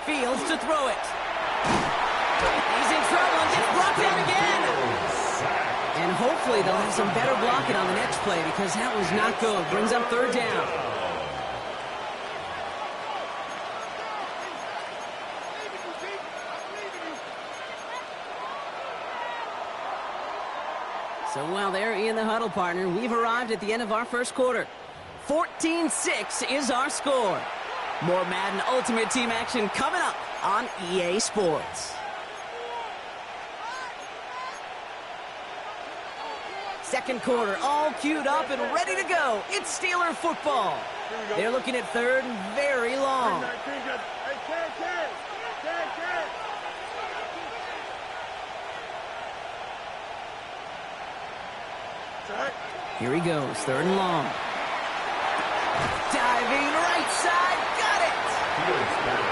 Fields to throw it. He's in trouble and gets blocked out again. And hopefully they'll have some better blocking on the next play because that was not good. Brings up 3rd down. So while they're in the huddle, partner, we've arrived at the end of our 1st quarter. 14-6 is our score. More Madden Ultimate Team action coming up on EA Sports. 2nd quarter, all queued up and ready to go. It's Steeler football. They're looking at 3rd and very long. Here he goes, 3rd and long. Diving right side, got it!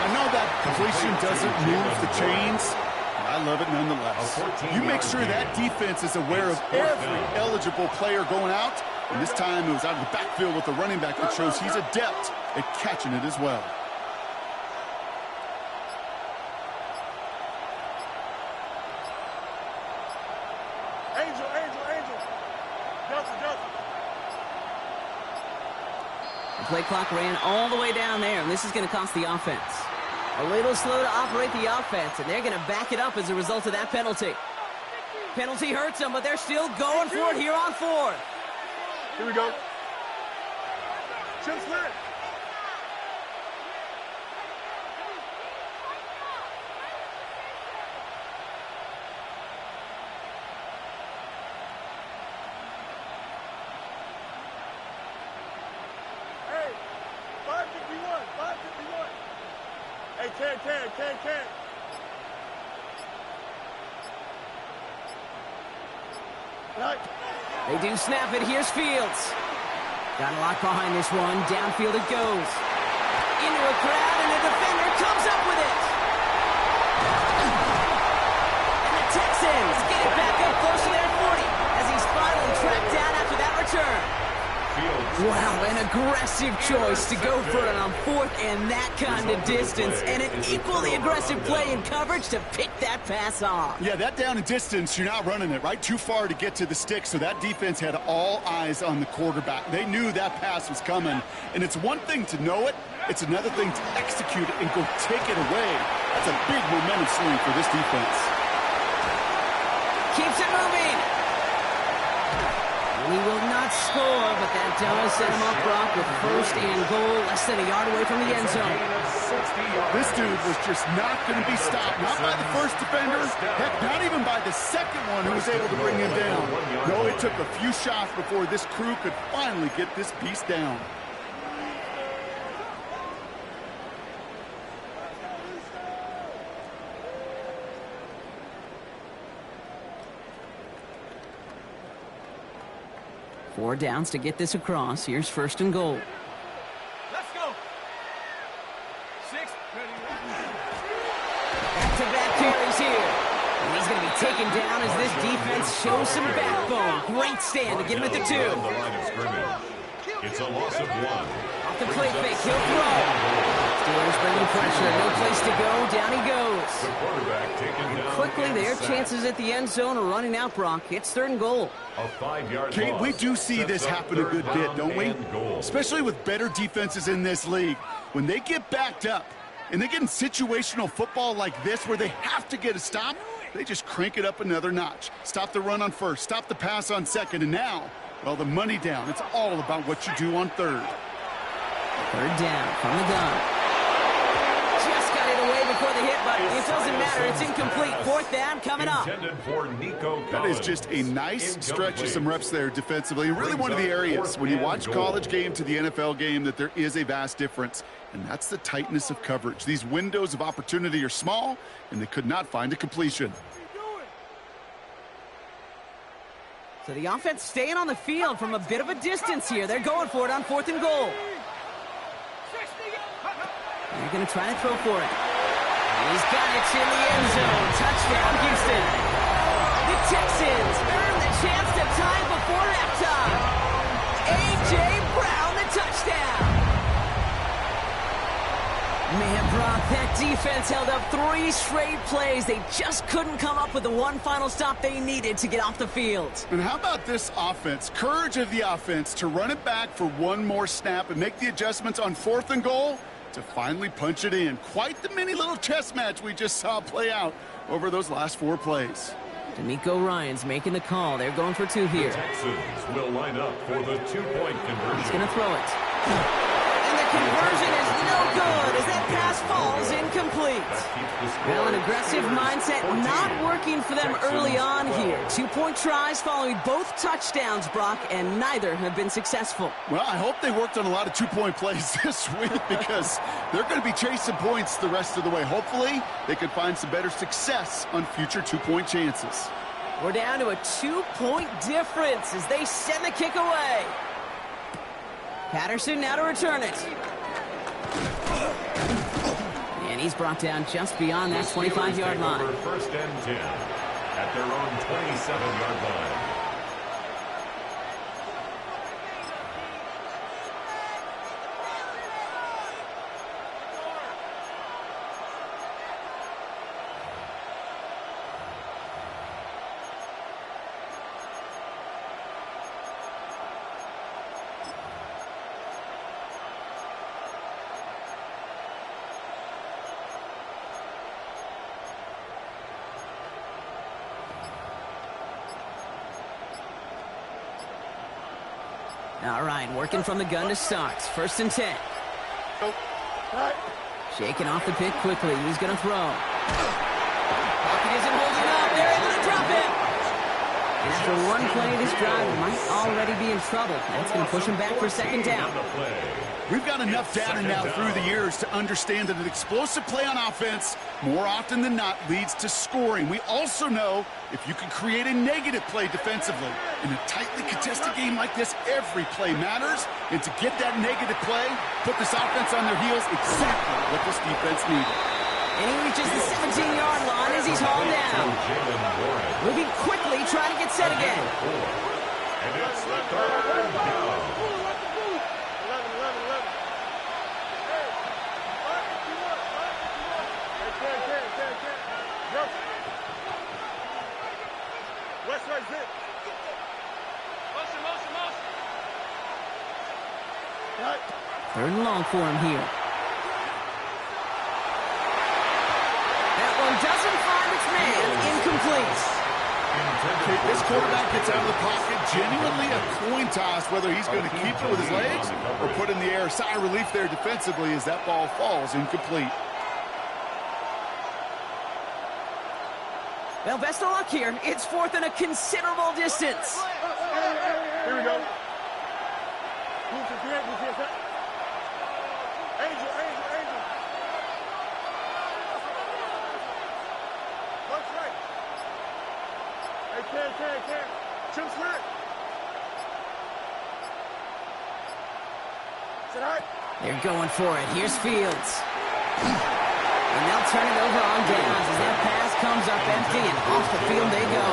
I know that completion doesn't move the chains, but I love it nonetheless. You make sure that defense is aware of every eligible player going out, and this time it was out of the backfield with the running back that shows he's adept at catching it as well. The play clock ran all the way down there, and this is going to cost the offense. A little slow to operate the offense, and they're going to back it up as a result of that penalty. Penalty hurts them, but they're still going for it here on 4th. Here we go. Chip slant. Hey, can. Right. They do snap it. Here's Fields. Got a lock behind this one. Downfield it goes. Into a crowd, and the defender comes up with it. And the Texans get it back up close to their 40 as he's finally tracked down after that return. Wow, an aggressive choice to go for it on fourth and that kind of distance, and an equally aggressive play in coverage to pick that pass off. Yeah, that down and distance, you're not running it, right? Too far to get to the stick, so that defense had all eyes on the quarterback. They knew that pass was coming, and it's one thing to know it, it's another thing to execute it and go take it away. That's a big momentum swing for this defense. Keeps it moving. He will not score, but that does set him up, Brock, with first and goal, less than a yard away from the end zone. This dude was just not going to be stopped, not by the first defender, heck, not even by the second one who was able to bring him down. No, it took a few shots before this crew could finally get this beast down. Four downs to get this across. Here's first and goal. Let's go. 6. Back-to-back carries here. And he's going to be taken down as this defense shows some backbone. Great stand to get him at the 2. On the line of scrimmage. It's a loss of 1. Off the play fake, he'll throw. Steelers bringing pressure, no place to go, down he goes. The quarterback taken down. Quickly, their chances at the end zone are running out, Brock. It's third and goal. A 5-yard Kate, loss. we do see this happen a good bit, don't we? Goal. Especially with better defenses in this league. When they get backed up and they get in situational football like this where they have to get a stop, they just crank it up another notch. Stop the run on first, stop the pass on second, and now, well, the money down. It's all about what you do on third. Third down from the gun. Just got it away before the hit, but it doesn't matter. It's incomplete. Fourth down coming up. That is just a nice stretch of some reps there defensively. And really one of the areas when you watch college game to the NFL game that there is a vast difference. And that's the tightness of coverage. These windows of opportunity are small, and they could not find a completion. So the offense staying on the field from a bit of a distance here. They're going for it on fourth and goal. They're going to try to throw for it. He's got it in the end zone. Touchdown, Houston. The Texans earn the chance to tie before halftime. A.J. Brown, the touchdown. Man, Brock, that defense held up 3 straight plays. They just couldn't come up with the one final stop they needed to get off the field. And how about this offense? Courage of the offense to run it back for one more snap and make the adjustments on fourth and goal to finally punch it in. Quite the mini little chess match we just saw play out over those last 4 plays. D'Amico Ryan's making the call. They're going for 2 here. The Texans will line up for the 2-point conversion. He's going to throw it. And the conversion is no good as that pass falls incomplete. Well, an aggressive mindset not working for them early on here. 2-point tries following both touchdowns, Brock, and neither have been successful. Well, I hope they worked on a lot of 2-point plays this week because they're going to be chasing points the rest of the way. Hopefully, they could find some better success on future 2-point chances. We're down to a 2-point difference as they send the kick away. Patterson now to return it. And he's brought down just beyond that 25-yard line. First and 10 at their own 27-yard line. All right, working from the gun to start. First and 10. Shaking off the pick quickly. He's going to throw. Pocket isn't holding up. They're able to drop it. And after one play, this drive might already be in trouble. That's going to push him back for second down. We've got enough data now through the years to understand that an explosive play on offense, more often than not, leads to scoring. We also know if you can create a negative play defensively. In a tightly contested game like this, every play matters. And to get that negative play, put this offense on their heels, exactly what this defense needed. And he reaches the 17-yard line as he's hauled down. Moving quickly, trying to get set again. And it's the third down. Third and long for him here. That one doesn't find its man. Incomplete. Okay, this quarterback gets out of the pocket, genuinely a coin toss whether he's going to keep it with his legs or put in the air. Sigh of relief there defensively as that ball falls incomplete. Well, best of luck here. It's fourth and a considerable distance. Here we go. Angel. Punch right. Hey, can. Chips right. Sit high. They're going for it. Here's Fields. And they'll turn it over on downs as that pass comes up empty and off the field they go.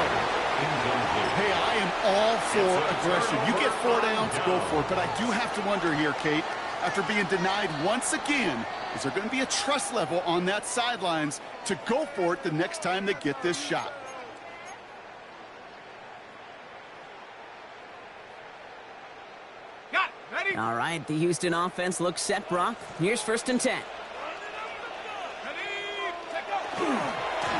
Hey, I am all for aggression. You get 4 downs, go for it. But I do have to wonder here, Kate, after being denied once again, is there going to be a trust level on that sidelines to go for it the next time they get this shot? All right, the Houston offense looks set, Brock. Here's first and 10.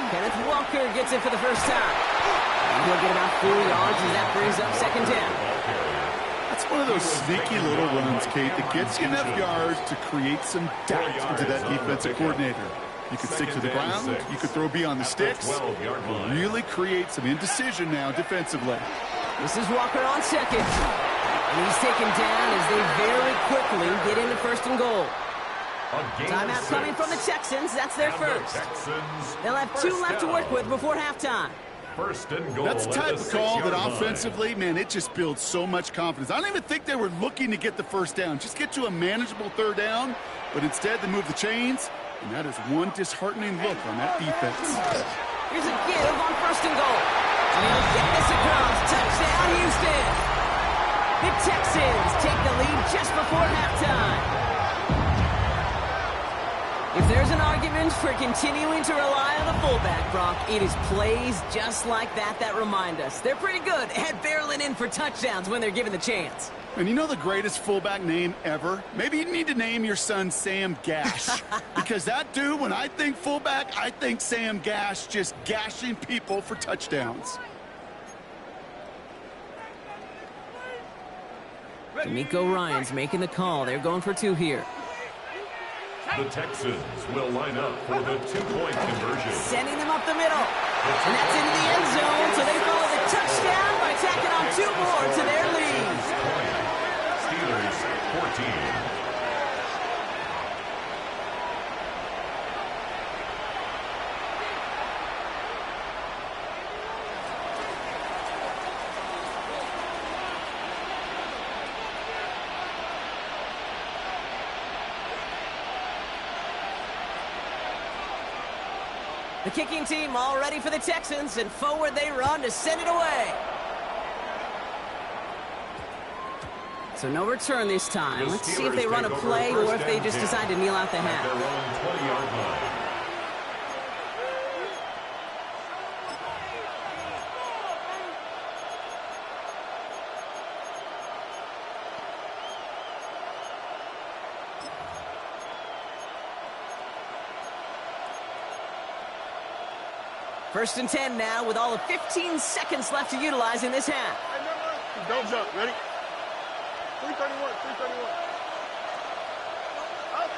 Kenneth Walker gets it for the first time. And he'll get about 4 yards as that brings up second down. That's one of those sneaky little runs, Kate, that gets you enough yards to create some doubt into that defensive coordinator. You could stick to the ground, you could throw beyond the sticks, really create some indecision now defensively. This is Walker on second. And he's taken down as they very quickly get into first and goal. Timeout coming from the Texans. That's their first. They'll have 2 left to work with before halftime. First and goal. That's the type of call that offensively, man, it just builds so much confidence. I don't even think they were looking to get the first down. Just get to a manageable third down, but instead they move the chains, and that is one disheartening look on that defense. Here's a give on first and goal. And he'll get this across. Touchdown, Houston. The Texans take the lead just before halftime. If there's an argument for continuing to rely on the fullback, Brock, it is plays just like that that remind us. They're pretty good at barreling in for touchdowns when they're given the chance. And you know the greatest fullback name ever? Maybe you need to name your son Sam Gash. Because that dude, when I think fullback, I think Sam Gash just gashing people for touchdowns. D'Amico Ryan's making the call. They're going for 2 here. The Texans will line up for the 2-point conversion. Sending them up the middle. And that's into the end zone, so they follow the touchdown by tacking on 2 more to their lead. Steelers 14. The kicking team all ready for the Texans, and forward they run to send it away. So no return this time. Let's see if they run a play or if they just decide to kneel out the half. Their own 20-yard line. First and 10 now with all of 15 seconds left to utilize in this half. Don't jump. Ready? 331. Out.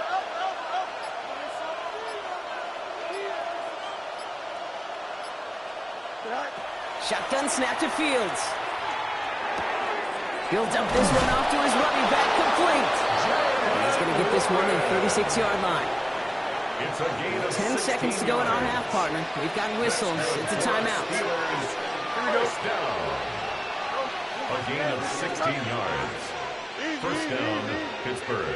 Sit high. Shotgun snap to Fields. He'll dump this one off to his running back, complete. And he's going to get this one at the 36-yard line. It's a gain of 10 seconds to go in our half, partner. We've got whistles. It's a timeout. First down. A gain of 16 yards. First down, Pittsburgh.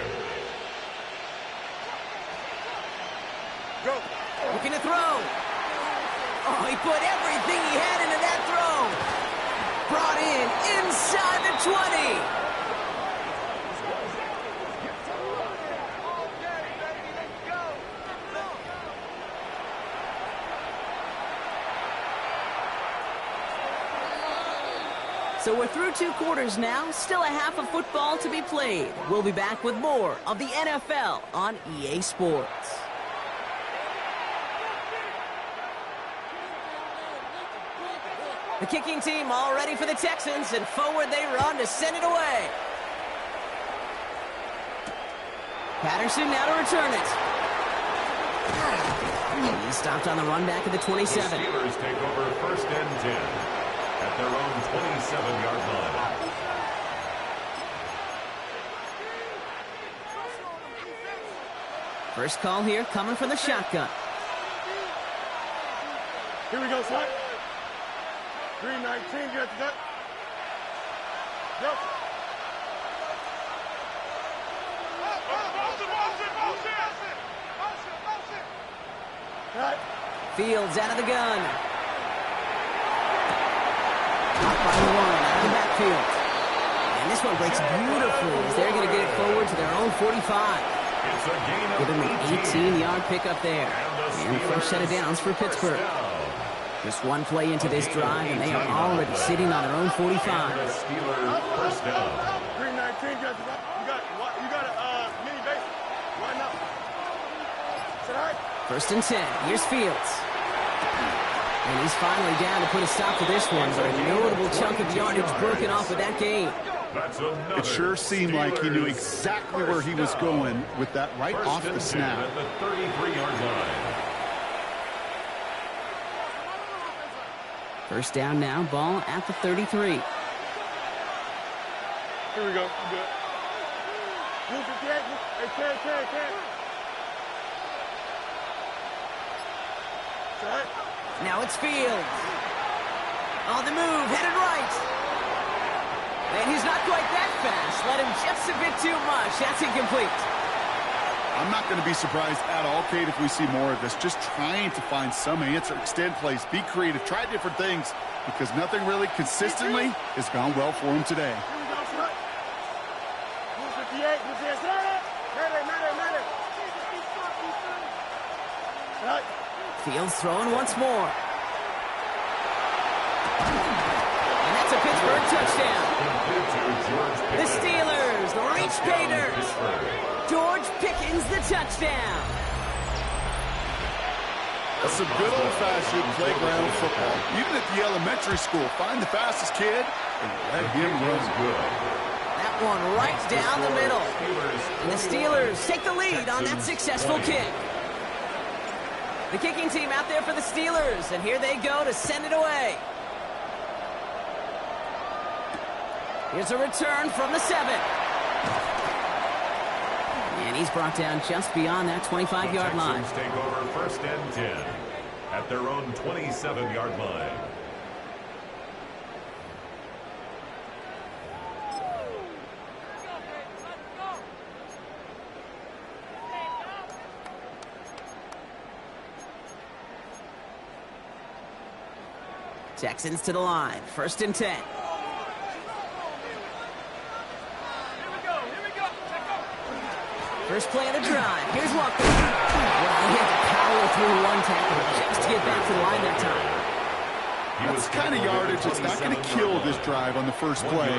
Go. Looking to throw. Oh, he put everything he had into that throw. Brought in inside the 20. So we're through 2 quarters now, still a half of football to be played. We'll be back with more of the NFL on EA Sports. The kicking team all ready for the Texans, and forward they run to send it away. Patterson now to return it. He's stopped on the run back at the 27. The Steelers take over first and 10 at their own 27-yard line. First call here coming from the shotgun. Here we go, son. 319, get that. Yep. Cut. Fields out of the gun. Up by the one, out of the backfield. And this one breaks beautifully as they're going to get it forward to their own 45. It's a gain of Give him an 18-yard pickup there. And a fresh set of downs for Pittsburgh. Just one play into this drive, and they are already sitting on their own 45. Steelers first down. 319, you got a mini base. Why not? Sit high. First and 10. Here's Fields. And he's finally down to put a stop to this one, but a notable chunk of yardage broken off with that gain. It sure seemed like he knew exactly where he was going with that right off the snap. At the 33-yard line. First down now, ball at the 33. Here we go. Good. Move it, hey, can. Set. Now it's Fields. On the move, headed right. And he's not quite that fast. Let him just a bit too much. That's incomplete. I'm not going to be surprised at all, Kate, if we see more of this. Just trying to find some answer, extend plays, be creative, try different things, because nothing really consistently has gone well for him today. Here we go, son. Move 58, Set. Fields throwing once more. And that's a Pittsburgh touchdown. The Steelers, the reach painters. George Pickens, the touchdown. That's some good old-fashioned playground football. Even at the elementary school, find the fastest kid and let him run good. That one right down the middle. And the Steelers take the lead on that successful kick. The kicking team out there for the Steelers, and here they go to send it away. Here's a return from the 7. And he's brought down just beyond that 25-yard line. The Texans take over first and 10 at their own 27-yard line. Texans to the line. First and 10. First play of the drive. Here's Walker. Well, he had to power through one tackle just to get back to the line that time. That's kind of yardage. It's not going to kill this drive on the first play,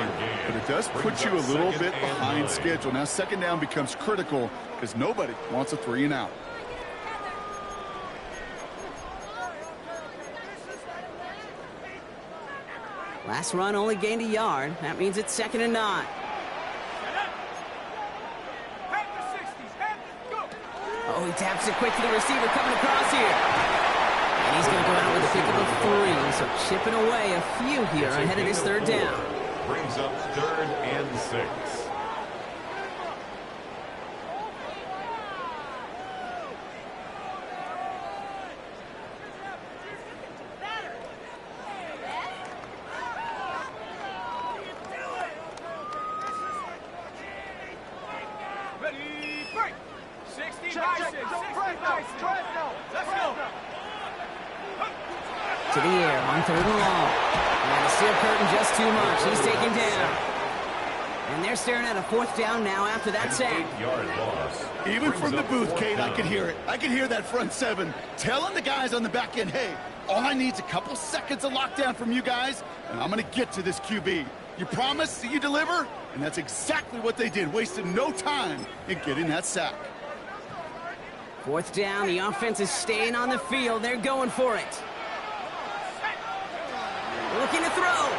but it does put you a little bit behind schedule. Now, second down becomes critical because nobody wants a 3 and out. Last run only gained a yard. That means it's 2nd and 9. Oh, he taps it quick to the receiver coming across here. And he's going to go out with a pickup of 3, so chipping away a few here ahead of this third down. Brings up 3rd and 6. To the air on 3rd and long. And the steel curtain just too much. He's taken down. And they're staring at a 4th down now after that sack. 8-yard loss. Even from the booth, Kate, I could hear it. I could hear that front 7 telling the guys on the back end, hey, all I need is a couple seconds of lockdown from you guys, and I'm going to get to this QB. You promise that you deliver? And that's exactly what they did, wasted no time in getting that sack. 4th down, the offense is staying on the field. They're going for it. Looking to throw.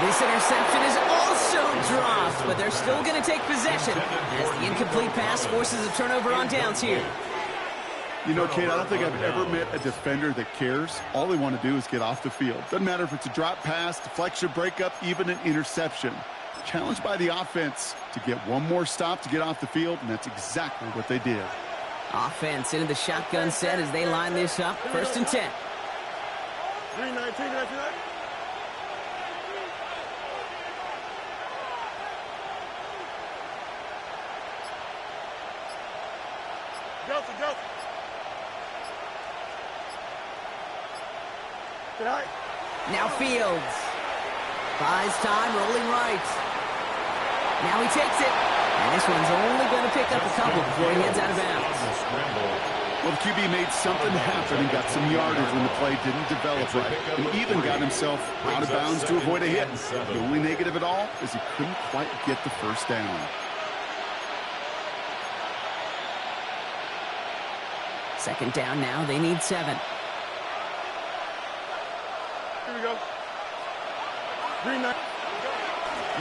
This interception is also dropped, but they're still going to take possession as the incomplete pass forces a turnover on downs here. You know, Kate, I don't think I've ever met a defender that cares. All they want to do is get off the field. Doesn't matter if it's a drop pass, deflection, breakup, even an interception. Challenged by the offense to get one more stop to get off the field, and that's exactly what they did. Offense into the shotgun set as they line this up. 1st and 10. 319, that's it. Go. Now Fields. Buys time, rolling right. Now he takes it. And this one's only going to pick up a couple before he heads out of bounds. Well, the QB made something happen and got some yardage when the play didn't develop right. And even got himself out of bounds to avoid a hit. The only negative at all is he couldn't quite get the 1st down. Second down now. They need 7. Here we go. 3-9.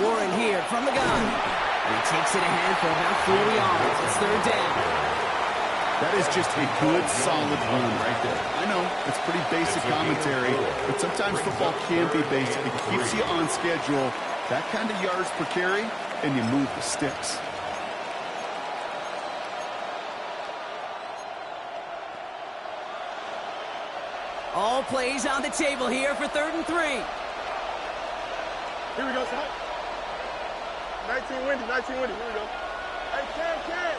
Warren here from the gun. And he takes it ahead for about 4 yards. It's 3rd down. That is just a good, solid run right there. I know, it's pretty basic commentary, but sometimes football can be basic. It keeps you on schedule. That kind of yards per carry, and you move the sticks. All plays on the table here for 3rd and 3. Here we go, son. 19 windy. Here we go. Hey, Ken.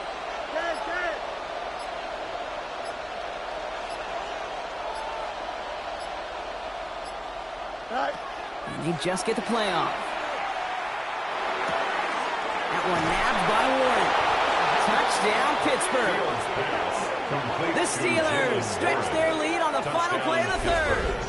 All right. And they just get the play off. That one nabbed by Warren. Touchdown, Pittsburgh. The Steelers stretch their lead on the final play of the 3rd.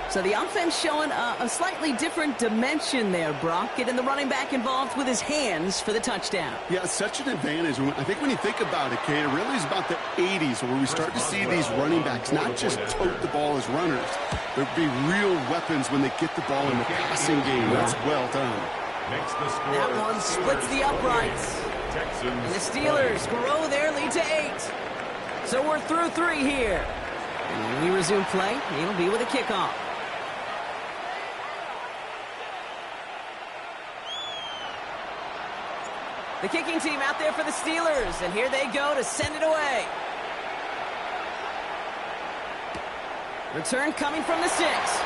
So the offense showing a slightly different dimension there, Brock. Getting the running back involved with his hands for the touchdown. Yeah, such an advantage. I think when you think about it, Kate, it really is about the 80s where we start to see these running backs not just tote the ball as runners. There'll be real weapons when they get the ball in the passing game. That's well done. That one splits the uprights. And the Steelers grow their lead to 8. So we're through 3 here. And when we resume play, it'll be with a kickoff. The kicking team out there for the Steelers, and here they go to send it away. Return coming from the 6.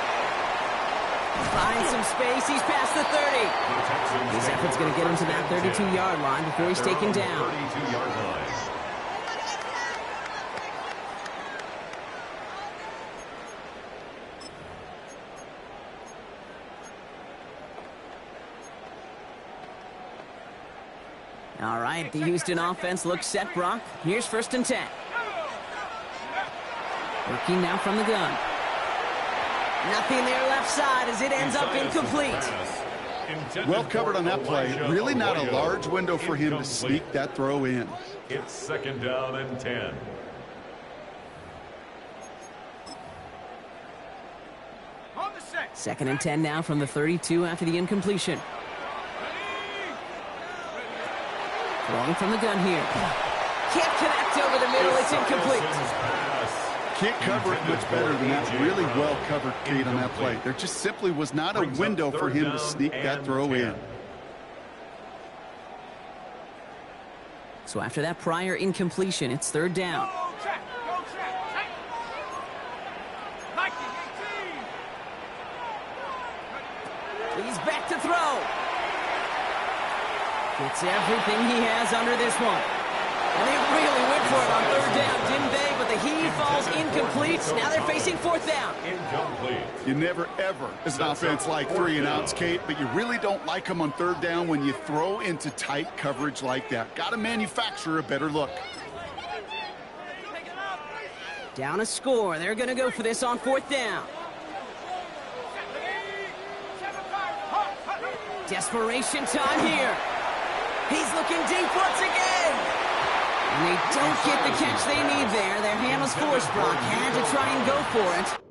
Finds some space, he's past the 30. His effort's going to get him to that 32-yard line before he's taken down. 32-yard line. All right, the Houston offense looks set, Brock. Here's 1st and 10. Working now from the gun. Nothing there left side as it ends up incomplete. Well covered on that play. Really not a large window for him to sneak that throw in. It's 2nd down and 10. Second and 10 now from the 32 after the incompletion. Throwing from the gun here. can't connect over the middle. It's incomplete. Can't cover it much better than that. Really well covered, Kate, on that play. There just simply was not a window for him to sneak that throw in. So after that prior incompletion, it's third down. He's back to throw. Gets everything he has under this one. And they really went for it on third down, didn't they? But the heave falls incomplete. Now they're facing fourth down. Incomplete. You never, ever, as an offense, like 3 and outs, Kate, but you really don't like them on third down when you throw into tight coverage like that. Got to manufacture a better look. Down a score. They're going to go for this on fourth down. Desperation time here. He's looking deep once again. And they don't get the catch they need there. Their hand was forced, Brock. Had to try and go for it.